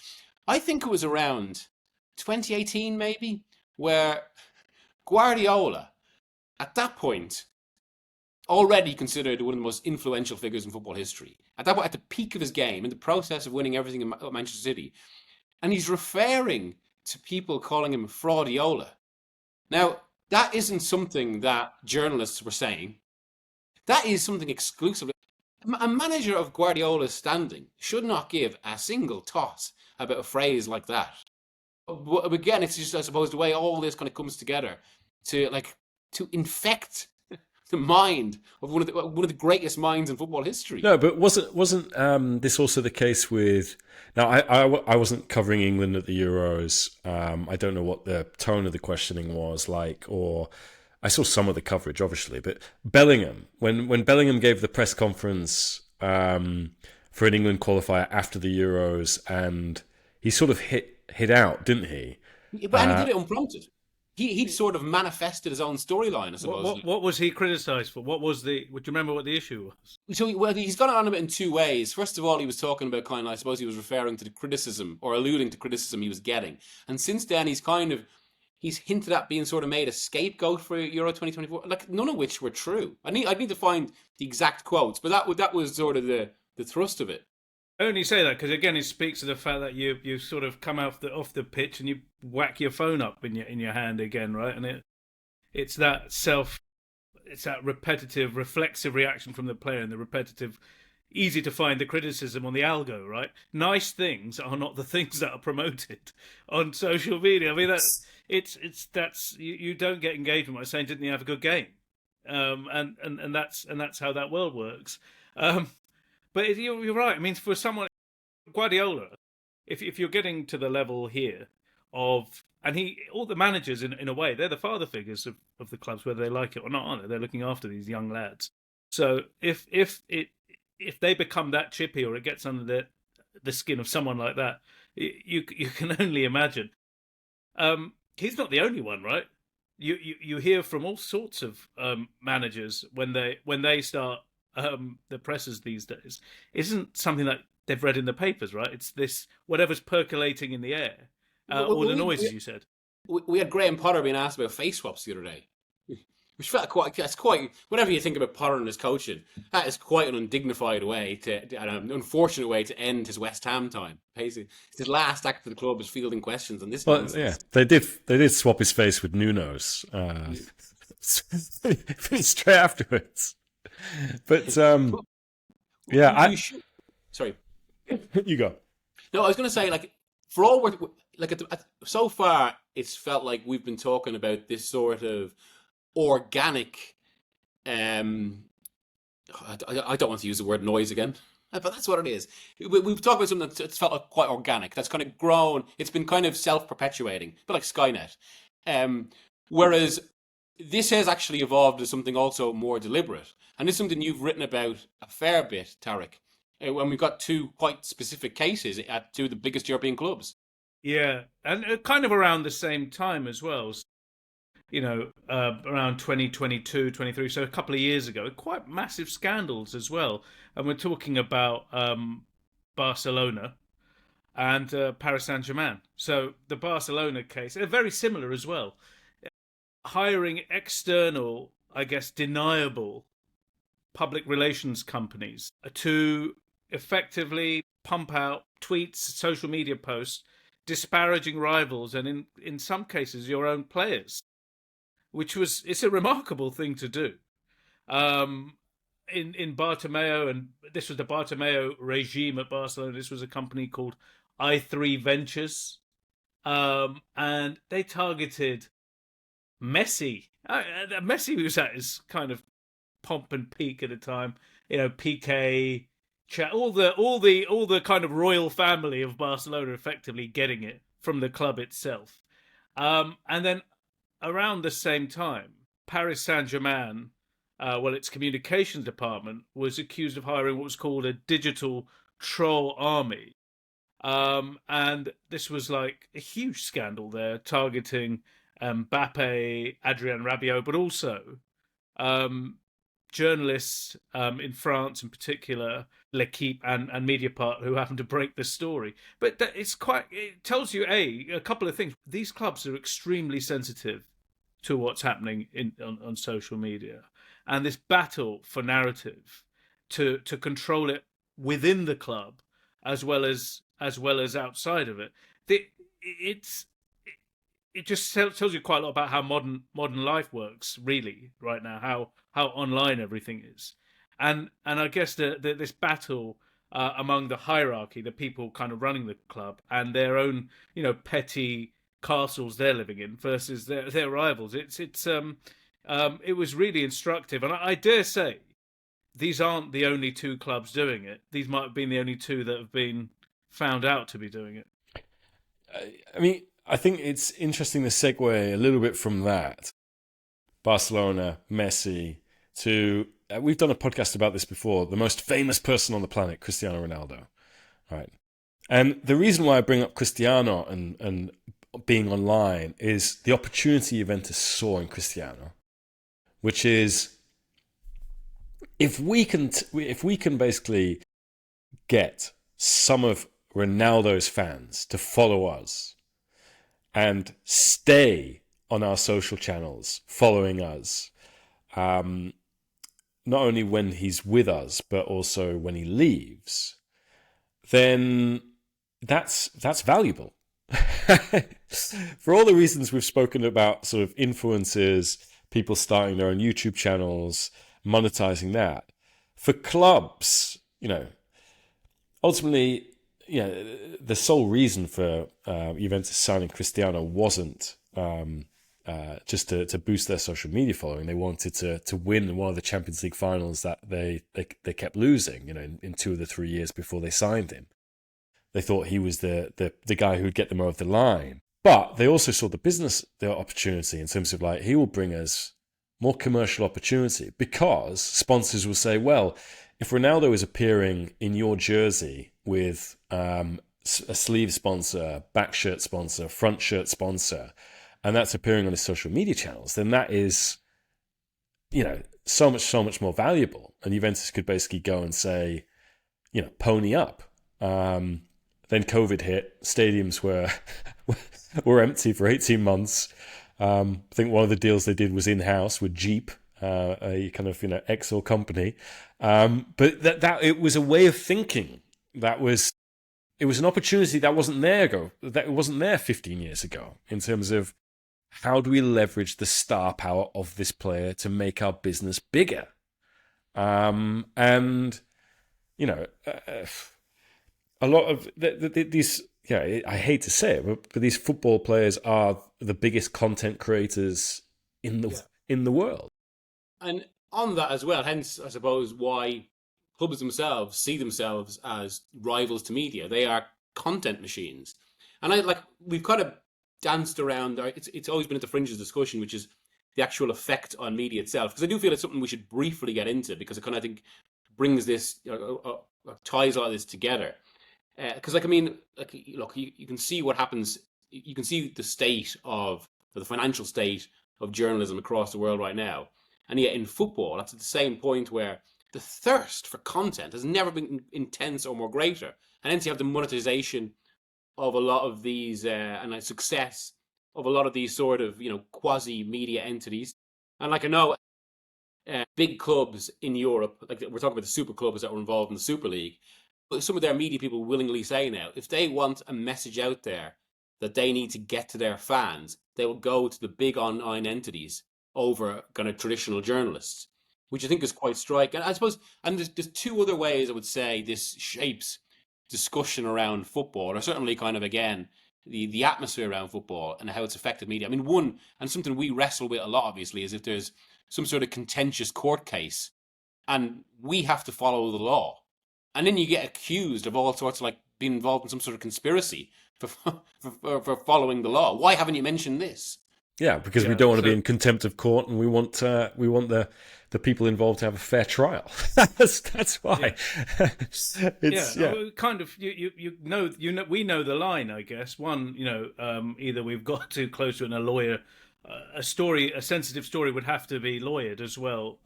I think it was around 2018, maybe, where Guardiola, at that point, already considered one of the most influential figures in football history. At that point, at the peak of his game, in the process of winning everything in Manchester City. And he's referring to people calling him Fraudiola. Now, that isn't something that journalists were saying. That is something exclusive. A manager of Guardiola's standing should not give a single toss about a phrase like that. But again, it's just, I suppose, the way all this kind of comes together to infect the mind of one of the greatest minds in football history. No, but wasn't this also the case with? Now, I wasn't covering England at the Euros. I don't know what the tone of the questioning was like, or I saw some of the coverage, obviously. But Bellingham, when Bellingham gave the press conference for an England qualifier after the Euros, and he sort of hit out, didn't he? But he did it unprompted. He sort of manifested his own storyline, I suppose. What was he criticised for? Would you remember what the issue was? So, he's gone on about it in two ways. First of all, he was talking about I suppose he was referring to the criticism, or alluding to criticism he was getting. And since then, he's hinted at being sort of made a scapegoat for Euro 2024, like none of which were true. I need to find the exact quotes, but that was sort of the thrust of it. I only say that because, again, it speaks to the fact that you sort of come off the pitch and you whack your phone up in your hand again, right? And it's that repetitive, reflexive reaction from the player, and the repetitive, easy to find the criticism on the algo, right? Nice things are not the things that are promoted on social media. I mean, you don't get engagement by saying, "Didn't he have a good game?" And that's how that world works. But you're right. I mean, for someone, Guardiola, if you're getting to the level here of, and all the managers in a way, they're the father figures of the clubs, whether they like it or not, aren't they? They're looking after these young lads. So if they become that chippy, or it gets under the skin of someone like that, you can only imagine. He's not the only one, right? You hear from all sorts of managers when they start. The pressers these days isn't something that they've read in the papers, right? It's this whatever's percolating in the air, all the noises you said. We had Graham Potter being asked about face swaps the other day, Which felt that's quite, whatever you think about Potter and his coaching, that is quite an undignified way an unfortunate way to end his West Ham time. Basically, his last act for the club was fielding questions on this Well, yeah, nonsense. they did swap his face with Nuno's straight afterwards. But yeah, You should. Sorry. you go. No, I was going to say, like, for all we're like, so far, it's felt like we've been talking about this sort of organic. I don't want to use the word noise again, but that's what it is. We've talked about something that's felt like quite organic. That's kind of grown. It's been kind of self-perpetuating, but like Skynet. Whereas this has actually evolved as something also more deliberate, and it's something you've written about a fair bit, Tarek. When we've got two quite specific cases at two of the biggest European clubs. Yeah, and kind of around the same time as well. Around 2022, 23, so a couple of years ago, quite massive scandals as well. And we're talking about Barcelona and Paris Saint-Germain. So the Barcelona case, they're very similar as well. Hiring external, I guess, deniable public relations companies to effectively pump out tweets, social media posts, disparaging rivals, and in some cases, your own players. It's a remarkable thing to do. In Bartomeu, and this was the Bartomeu regime at Barcelona. This was a company called I3 Ventures, and they targeted Messi. Messi was at his kind of pomp and peak at the time. PK, all the kind of royal family of Barcelona, effectively getting it from the club itself, and then around the same time, Paris Saint-Germain, its communications department, was accused of hiring what was called a digital troll army. And this was like a huge scandal there, targeting Mbappe, Adrien Rabiot, but also journalists in France in particular, L'Equipe and Mediapart, who happened to break the story. But it tells you, a couple of things. These clubs are extremely sensitive to what's happening on social media, and this battle for narrative to control it within the club as well as outside of it. It just tells you quite a lot about how modern life works really right now, how online everything is, and I guess this battle among the hierarchy, the people kind of running the club, and their own petty castles they're living in versus their rivals. It was really instructive, and I dare say these aren't the only two clubs doing it. These might have been the only two that have been found out to be doing it. I mean, I think it's interesting to segue a little bit from that, Barcelona, Messi, to we've done a podcast about this before, the most famous person on the planet, Cristiano Ronaldo, right? And the reason why I bring up Cristiano and being online is the opportunity Juventus saw in Cristiano, which is if we can basically get some of Ronaldo's fans to follow us and stay on our social channels following us, not only when he's with us but also when he leaves, then that's valuable. For all the reasons we've spoken about, sort of influencers, people starting their own YouTube channels, monetizing that. For clubs, ultimately, the sole reason for Juventus signing Cristiano wasn't just to boost their social media following. They wanted to win one of the Champions League finals that they kept losing, in 2 of the 3 years before they signed him. They thought he was the guy who would get them over the line. But they also saw the opportunity in terms of he will bring us more commercial opportunity, because sponsors will say, well, if Ronaldo is appearing in your jersey with a sleeve sponsor, back shirt sponsor, front shirt sponsor, and that's appearing on his social media channels, then that is, so much more valuable. And Juventus could basically go and say, pony up. Then COVID hit, stadiums were empty for 18 months. I think one of the deals they did was in-house with Jeep, a kind of Exor company. But that it was a way of thinking that was. It was an opportunity that wasn't there 15 years ago, in terms of how do we leverage the star power of this player to make our business bigger? And a lot of these, I hate to say it, but these football players are the biggest content creators in the world. And on that as well, hence, I suppose, why clubs themselves see themselves as rivals to media. They are content machines. And we've kind of danced around, it's always been at the fringes of discussion, which is the actual effect on media itself. Because I do feel it's something we should briefly get into, because it kind of, I think, brings this, ties all this together. Because, look, you can see what happens. You can see the financial state of journalism across the world right now. And yet in football, that's at the same point where the thirst for content has never been intense or more greater. And hence you have the monetization of a lot of these, and the success of a lot of these sort of, quasi-media entities. And I know big clubs in Europe, like we're talking about the super clubs that were involved in the Super League, but some of their media people willingly say now, if they want a message out there that they need to get to their fans, they will go to the big online entities over kind of traditional journalists, which I think is quite striking. And I suppose, and there's two other ways I would say this shapes discussion around football, or certainly kind of, again, the atmosphere around football and how it's affected media. I mean, one, and something we wrestle with a lot, obviously, is if there's some sort of contentious court case and we have to follow the law. And then you get accused of all sorts of being involved in some sort of conspiracy for following the law. Why haven't you mentioned this? Yeah, because we don't want to be in contempt of court, and we want the people involved to have a fair trial. that's why. Kind of. We know the line, I guess. One, either we've got too close to it, and a lawyer, a sensitive story would have to be lawyered as well.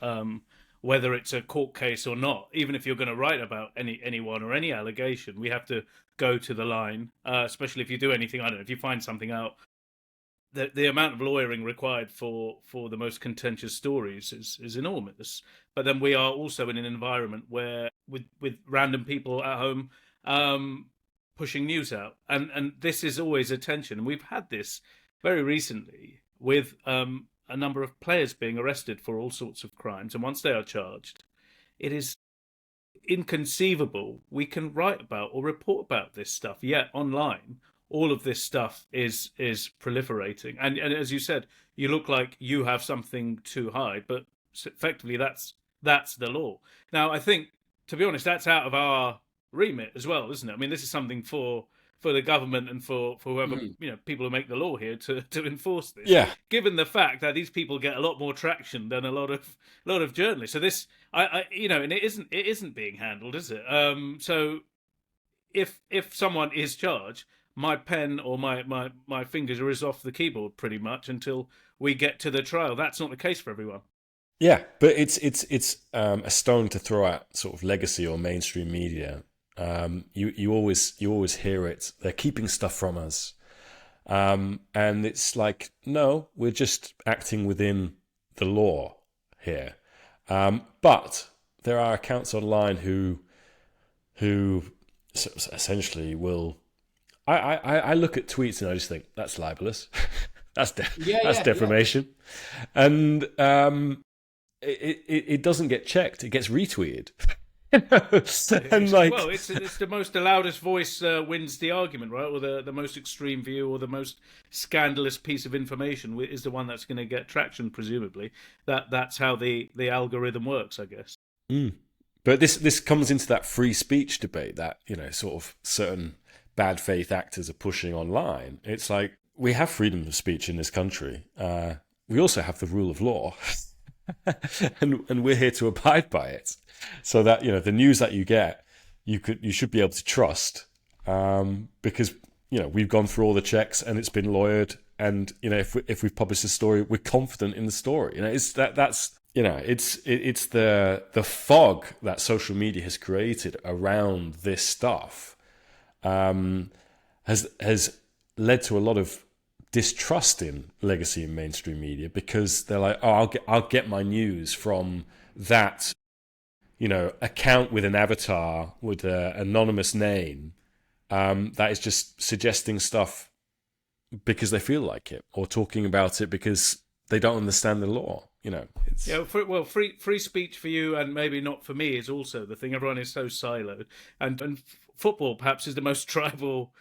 Whether it's a court case or not, even if you're going to write about anyone or any allegation, we have to go to the line. Especially if you do anything, I don't know, if you find something out. The amount of lawyering required for the most contentious stories is enormous. But then we are also in an environment where with random people at home pushing news out, and this is always a tension. And we've had this very recently with a number of players being arrested for all sorts of crimes, and once they are charged, it is inconceivable we can write about or report about this stuff yet online. All of this stuff is proliferating, and as you said, you look like you have something to hide, but effectively that's the law. Now, I think, to be honest, that's out of our remit as well, isn't it? I mean, this is something for the government and for whoever people who make the law here to enforce this. Yeah. Given the fact that these people get a lot more traction than a lot of journalists, so this and it isn't being handled, is it? So if someone is charged, my pen or my fingers are off the keyboard pretty much until we get to the trial. That's not the case for everyone. Yeah, but it's a stone to throw at sort of legacy or mainstream media. You always hear it. They're keeping stuff from us, and it's like, no, we're just acting within the law here. But there are accounts online who essentially will. I look at tweets and I just think that's libelous, that's defamation, and it doesn't get checked. It gets retweeted. And it's the most the loudest voice wins the argument, right? Or the most extreme view or the most scandalous piece of information is the one that's going to get traction, presumably. That's how the algorithm works, I guess. But this comes into that free speech debate that sort of certain bad faith actors are pushing online. It's like, we have freedom of speech in this country. We also have the rule of law, and we're here to abide by it. So that the news that you get, you should be able to trust, because we've gone through all the checks and it's been lawyered, and if we've published a story, we're confident in the story. It's it's the fog that social media has created around this stuff has led to a lot of distrusting legacy and mainstream media because they're like, oh, I'll get my news from that, account with an avatar with an anonymous name that is just suggesting stuff because they feel like it, or talking about it because they don't understand the law. It's... Yeah, free speech for you and maybe not for me is also the thing. Everyone is so siloed, and football perhaps is the most tribal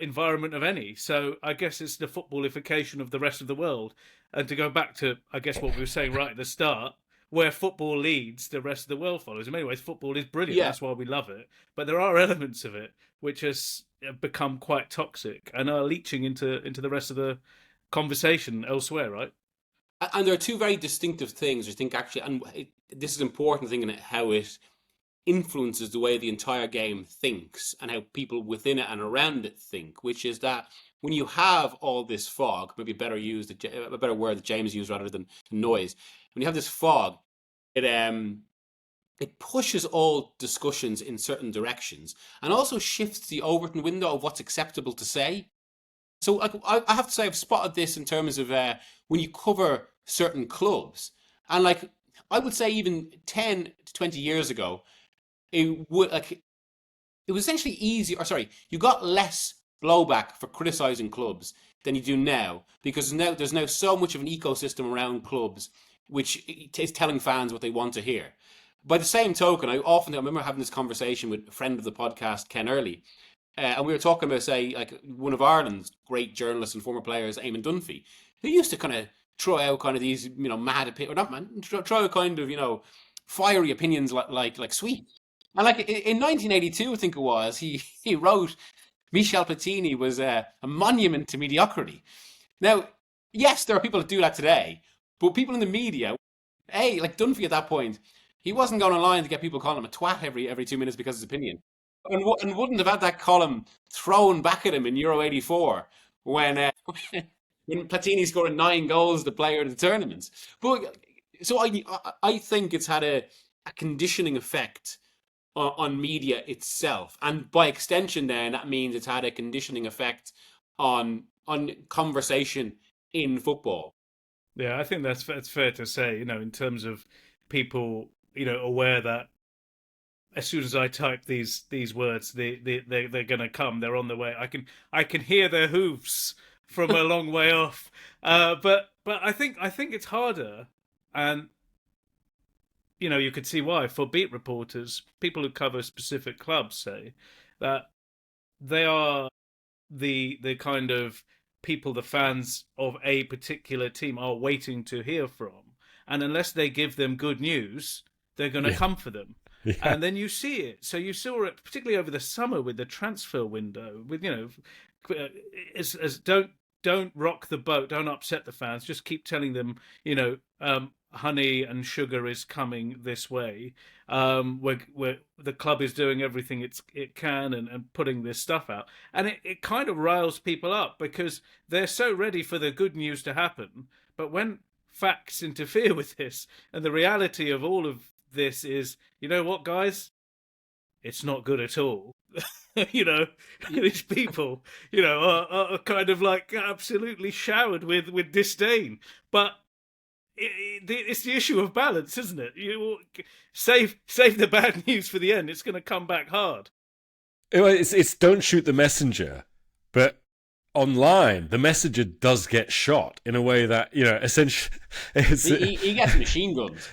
environment of any. So I guess it's the footballification of the rest of the world. And to go back to, I guess, what we were saying right at the start, where football leads, the rest of the world follows. In many ways, football is brilliant. Yeah. That's why we love it. But there are elements of it which has become quite toxic and are leaching into the rest of the conversation elsewhere, right? And there are two very distinctive things, I think, actually, and this is important thing in how it influences the way the entire game thinks and how people within it and around it think, which is that when you have all this fog, maybe a better word that James used rather than noise, when you have this fog, it pushes all discussions in certain directions and also shifts the Overton window of what's acceptable to say. So I have to say I've spotted this in terms of when you cover certain clubs. And I would say even 10 to 20 years ago, it was essentially easy, or sorry, you got less blowback for criticising clubs than you do now, because there's now so much of an ecosystem around clubs which is telling fans what they want to hear. By the same token, I remember having this conversation with a friend of the podcast, Ken Early, and we were talking about, say, one of Ireland's great journalists and former players, Eamon Dunphy, who used to kind of throw out kind of these, mad opinions, or not man, throw out kind of, fiery opinions like sweet. And in 1982, I think it was, he wrote Michel Platini was a monument to mediocrity. Now, yes, there are people that do that today, but people in the media, like Dunphy at that point, he wasn't going online to get people calling him a twat every 2 minutes because of his opinion. And wouldn't have had that column thrown back at him in Euro 84 when Platini scored 9 goals, the player of the tournament. But so I think it's had a conditioning effect on media itself, and by extension, then that means it's had a conditioning effect on conversation in football. Yeah, I think that's fair to say. In terms of people, aware that as soon as I type these words, they're going to come. They're on the way. I can hear their hooves from a long way off. But I think it's harder, and you could see why for beat reporters, people who cover specific clubs, say that they are the kind of people the fans of a particular team are waiting to hear from, and unless they give them good news, they're going to come for them. Yeah. And then you see it. So you saw it particularly over the summer with the transfer window. With as don't rock the boat, don't upset the fans. Just keep telling them, honey and sugar is coming this way. Where the club is doing everything it can and putting this stuff out, and it kind of riles people up because they're so ready for the good news to happen. But when facts interfere with this, and the reality of all of this is, you know what, guys, it's not good at all. These people, are kind of absolutely showered with disdain. But it's the issue of balance, isn't it? You save the bad news for the end. It's going to come back hard. It's don't shoot the messenger, but online the messenger does get shot in a way that essentially he gets machine guns.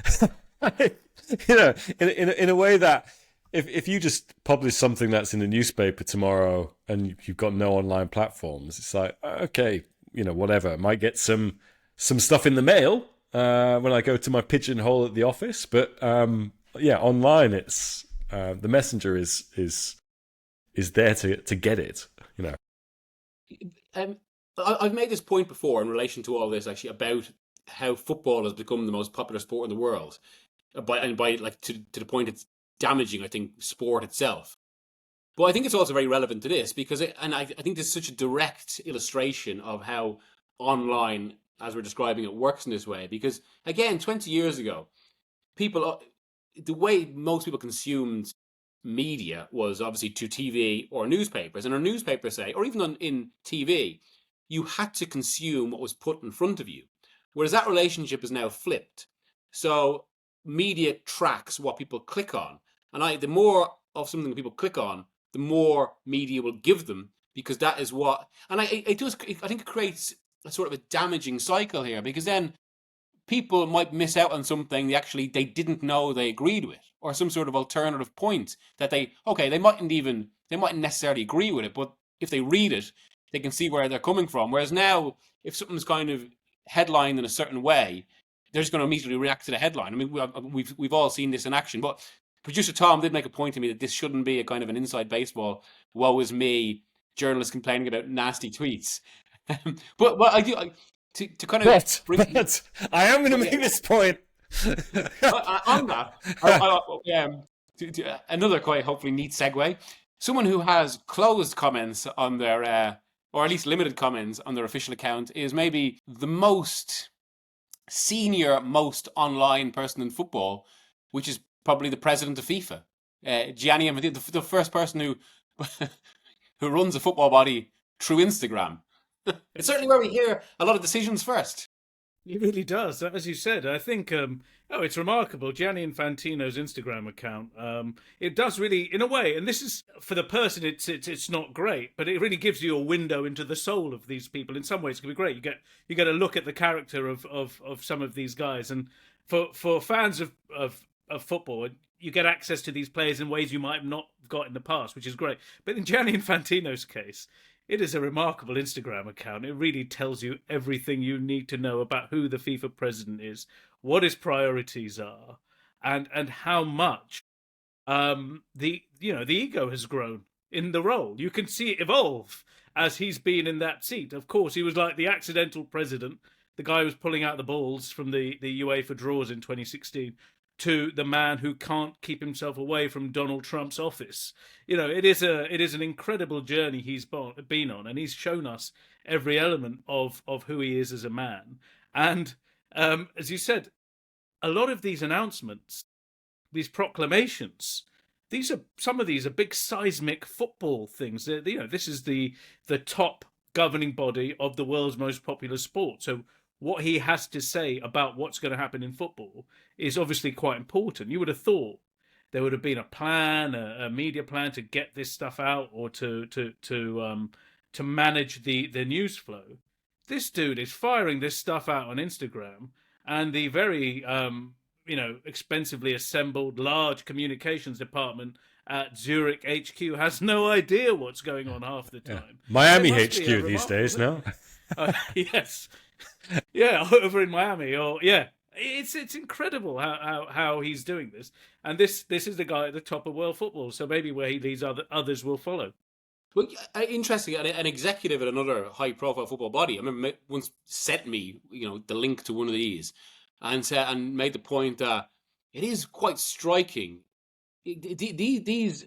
In a way that if you just publish something that's in the newspaper tomorrow and you've got no online platforms, it's like, okay, whatever. I might get some stuff in the mail when I go to my pigeonhole at the office, but online it's the messenger is there to get it. I've made this point before in relation to all this, actually, about how football has become the most popular sport in the world. To the point it's damaging, I think, sport itself. But I think it's also very relevant to this because I think this is such a direct illustration of how online, as we're describing it, works in this way. Because again, 20 years ago, the way most people consumed media was obviously to TV or newspapers, and our newspapers say, or even in TV, you had to consume what was put in front of you. Whereas that relationship is now flipped. So media tracks what people click on. And the more of something people click on, the more media will give them, because that is what... And I think it creates a sort of a damaging cycle here, because then people might miss out on something they didn't know they agreed with, or some sort of alternative point that they mightn't necessarily agree with it, but if they read it, they can see where they're coming from. Whereas now, if something's kind of headlined in a certain way, they're just going to immediately react to the headline. I mean, we've all seen this in action. But producer Tom did make a point to me that this shouldn't be a kind of an inside baseball, woe is me, journalists complaining about nasty tweets. but I do... To kind of but I am going to make this point. On that, another quite hopefully neat segue. Someone who has closed comments on their, or at least limited comments on their official account, is maybe the most senior, most online person in football, which is probably the president of FIFA, Gianni Infantino, the first person who who runs a football body through Instagram. It's certainly where we hear a lot of decisions first. It really does. As you said, I think, it's remarkable. Gianni Infantino's Instagram account, it does really, in a way, and this is, for the person, it's not great, but it really gives you a window into the soul of these people. In some ways, it can be great. You get a look at the character of some of these guys. And for fans of football, you get access to these players in ways you might have not got in the past, which is great. But in Gianni Infantino's case, it is a remarkable Instagram account. It really tells you everything you need to know about who the FIFA president is, what his priorities are, and how much the ego has grown in the role. You can see it evolve as he's been in that seat. Of course, he was like the accidental president, the guy who was pulling out the balls from the UEFA draws in 2016. To the man who can't keep himself away from Donald Trump's office. It is an incredible journey he's been on, and he's shown us every element of who he is as a man. And as you said, a lot of these announcements, these proclamations, some of these are big seismic football things. This is the top governing body of the world's most popular sport. So what he has to say about what's going to happen in football is obviously quite important. You would have thought there would have been a plan, a media plan to get this stuff out, or to manage the news flow. This dude is firing this stuff out on Instagram, and the very expensively assembled large communications department at Zurich HQ has no idea what's going on half the time. Yeah. Miami HQ these days, no? Yes. Yeah, over in Miami, it's incredible how he's doing this, and this is the guy at the top of world football. So maybe where he leads, others will follow. Well, interesting. An executive at another high-profile football body, I remember, once sent me, the link to one of these, and made the point that it is quite striking. These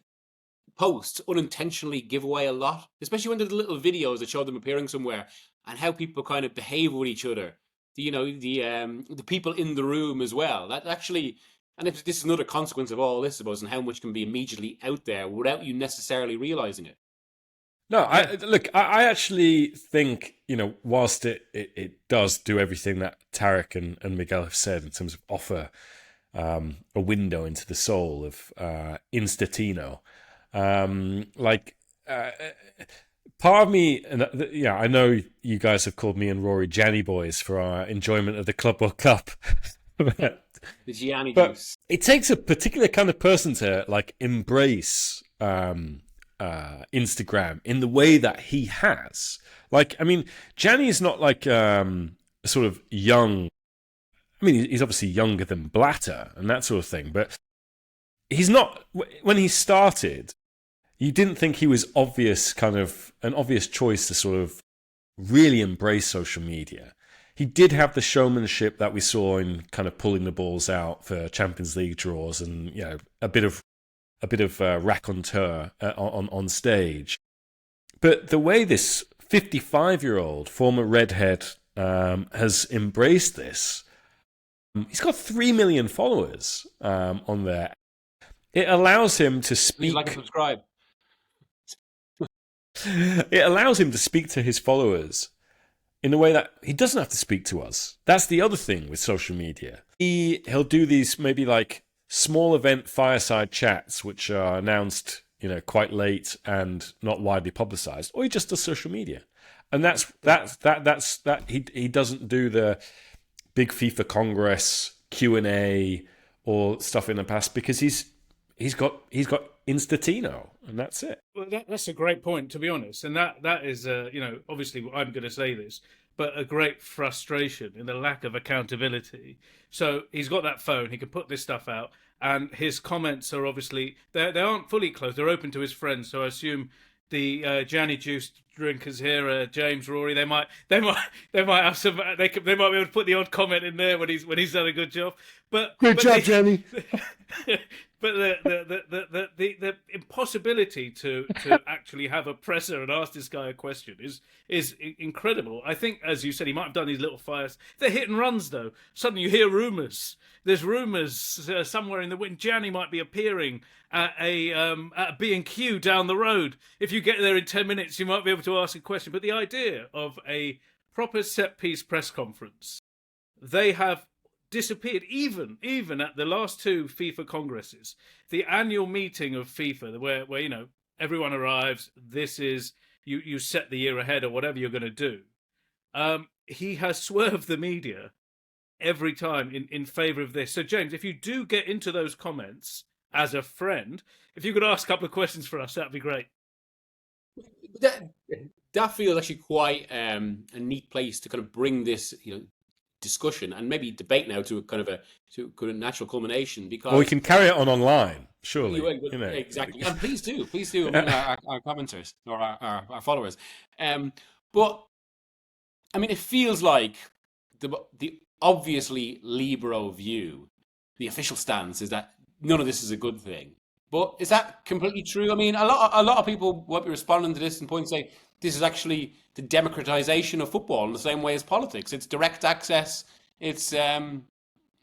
posts unintentionally give away a lot, especially when there's little videos that show them appearing somewhere, and how people kind of behave with each other. The people in the room as well. That actually, and this is another consequence of all this, I suppose, and how much can be immediately out there without you necessarily realizing it. No, I actually think, whilst it does do everything that Tarek and Miguel have said in terms of offer a window into the soul of Instatino, part of me, and I know you guys have called me and Rory Gianni boys for our enjoyment of the Club World Cup. The Gianni but juice. It takes a particular kind of person to embrace Instagram in the way that he has. Gianni is not sort of young. I mean, he's obviously younger than Blatter and that sort of thing, but he's not. When he started, you didn't think he was an obvious choice to sort of really embrace social media. He did have the showmanship that we saw in kind of pulling the balls out for Champions League draws, and a bit of raconteur on stage. But the way this 55-year-old former redhead has embraced this, he's got 3 million followers on there. It allows him to speak. Please like and subscribe. It allows him to speak to his followers in the way that he doesn't have to speak to us. That's the other thing with social media. He'll do these maybe like small event fireside chats, which are announced, quite late and not widely publicized, or he just does social media. And that's he doesn't do the big FIFA Congress Q&A or stuff in the past because he's got Infantino, and that's it. Well, that's a great point, to be honest, and that is obviously I'm going to say this, but a great frustration in the lack of accountability. So he's got that phone, he can put this stuff out, and his comments are obviously they aren't fully closed, they're open to his friends. So I assume the Gianni juice drinkers here, James, Rory, they might have some. They might be able to put the odd comment in there when he's done a good job. But good job, Gianni. But the impossibility to actually have a presser and ask this guy a question is incredible. I think, as you said, he might have done these little fires. They're hit and runs, though. Suddenly you hear rumours. There's rumours somewhere in the wind. Gianni might be appearing at a B&Q down the road. If you get there in 10 minutes, you might be able to ask a question. But the idea of a proper set-piece press conference, they have disappeared. Even at the last two FIFA congresses, the annual meeting of FIFA, where everyone arrives. This is you set the year ahead or whatever you're going to do. He has swerved the media every time in favour of this. So, James, if you do get into those comments as a friend, if you could ask a couple of questions for us, that'd be great. That feels actually quite a neat place to kind of bring this, discussion and maybe debate now to a natural culmination. Because we can carry it on online, surely. Exactly, and please do among our commenters or our followers. But I mean, it feels like the obviously Libero view, the official stance is that none of this is a good thing. But is that completely true? I mean, a lot of people won't be responding to this and point and say this is actually the democratization of football in the same way as politics. It's direct access. It's some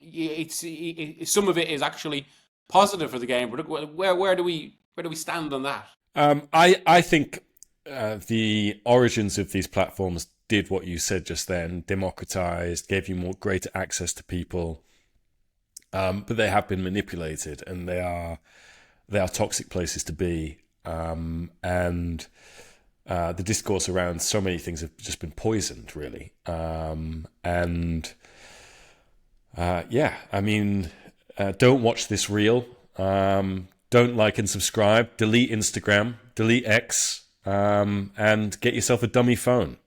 of it is actually positive for the game. But where do we stand on that? I think the origins of these platforms did what you said just then: democratized, gave you greater access to people. But they have been manipulated, and they are toxic places to be. And the discourse around so many things have just been poisoned, really. Don't watch this reel. Don't like and subscribe. Delete Instagram. Delete X. And get yourself a dummy phone.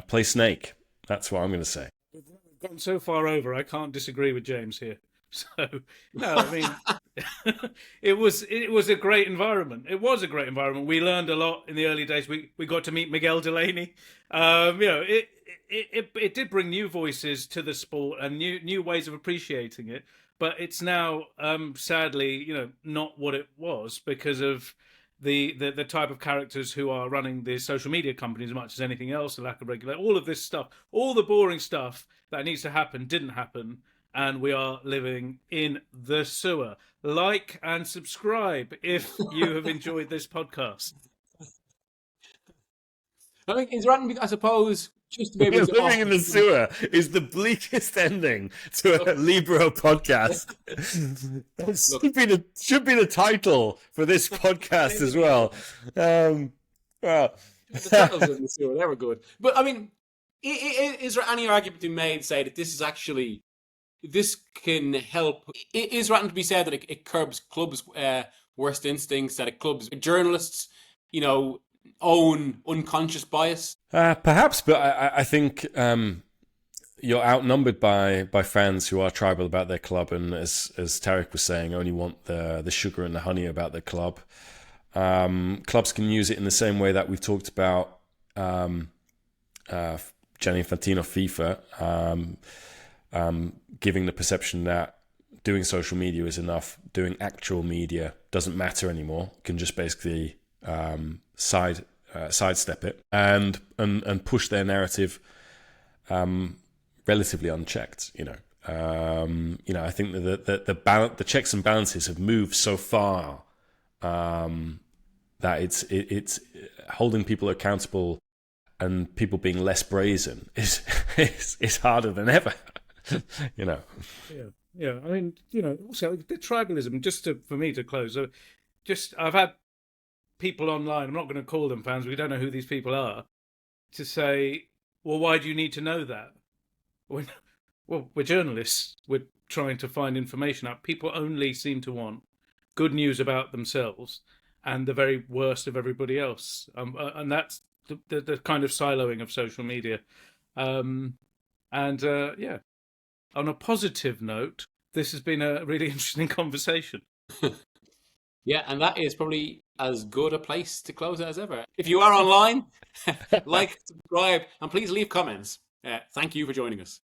Play Snake. That's what I'm going to say. We've gone so far over, I can't disagree with James here. So, no, I mean, it was a great environment. It was a great environment. We learned a lot in the early days. We got to meet Miguel Delaney. It did bring new voices to the sport and new ways of appreciating it. But it's now, sadly, not what it was because of the type of characters who are running the social media companies as much as anything else, the lack of regulation, all of this stuff, all the boring stuff that needs to happen didn't happen. And we are living in the sewer. Like and subscribe if you have enjoyed this podcast. I mean, is right, I suppose, just to be able to living in the sewer is the bleakest ending to a Libero podcast. That should be the title for this podcast as well. The titles in the sewer, they were good. But I mean, is there any argument to be made, say, that this can help? Is right to be said that it curbs clubs' worst instincts, that it clubs journalists, own unconscious bias? Perhaps, but I think you're outnumbered by fans who are tribal about their club, and as Tarek was saying, only want the sugar and the honey about their club. Clubs can use it in the same way that we've talked about Gianni Infantino, FIFA. Giving the perception that doing social media is enough, doing actual media doesn't matter anymore, can just basically sidestep it and push their narrative relatively unchecked. I think that the checks and balances have moved so far that it's holding people accountable and people being less brazen is harder than ever. You know. Yeah. I mean, also the tribalism. Just for me to close, I've had people online. I'm not going to call them fans. We don't know who these people are. To say, well, why do you need to know that? Well, we're journalists. We're trying to find information out. People only seem to want good news about themselves and the very worst of everybody else. And that's the kind of siloing of social media. On a positive note, this has been a really interesting conversation. Yeah, and that is probably as good a place to close it as ever. If you are online, like, subscribe, and please leave comments. Thank you for joining us.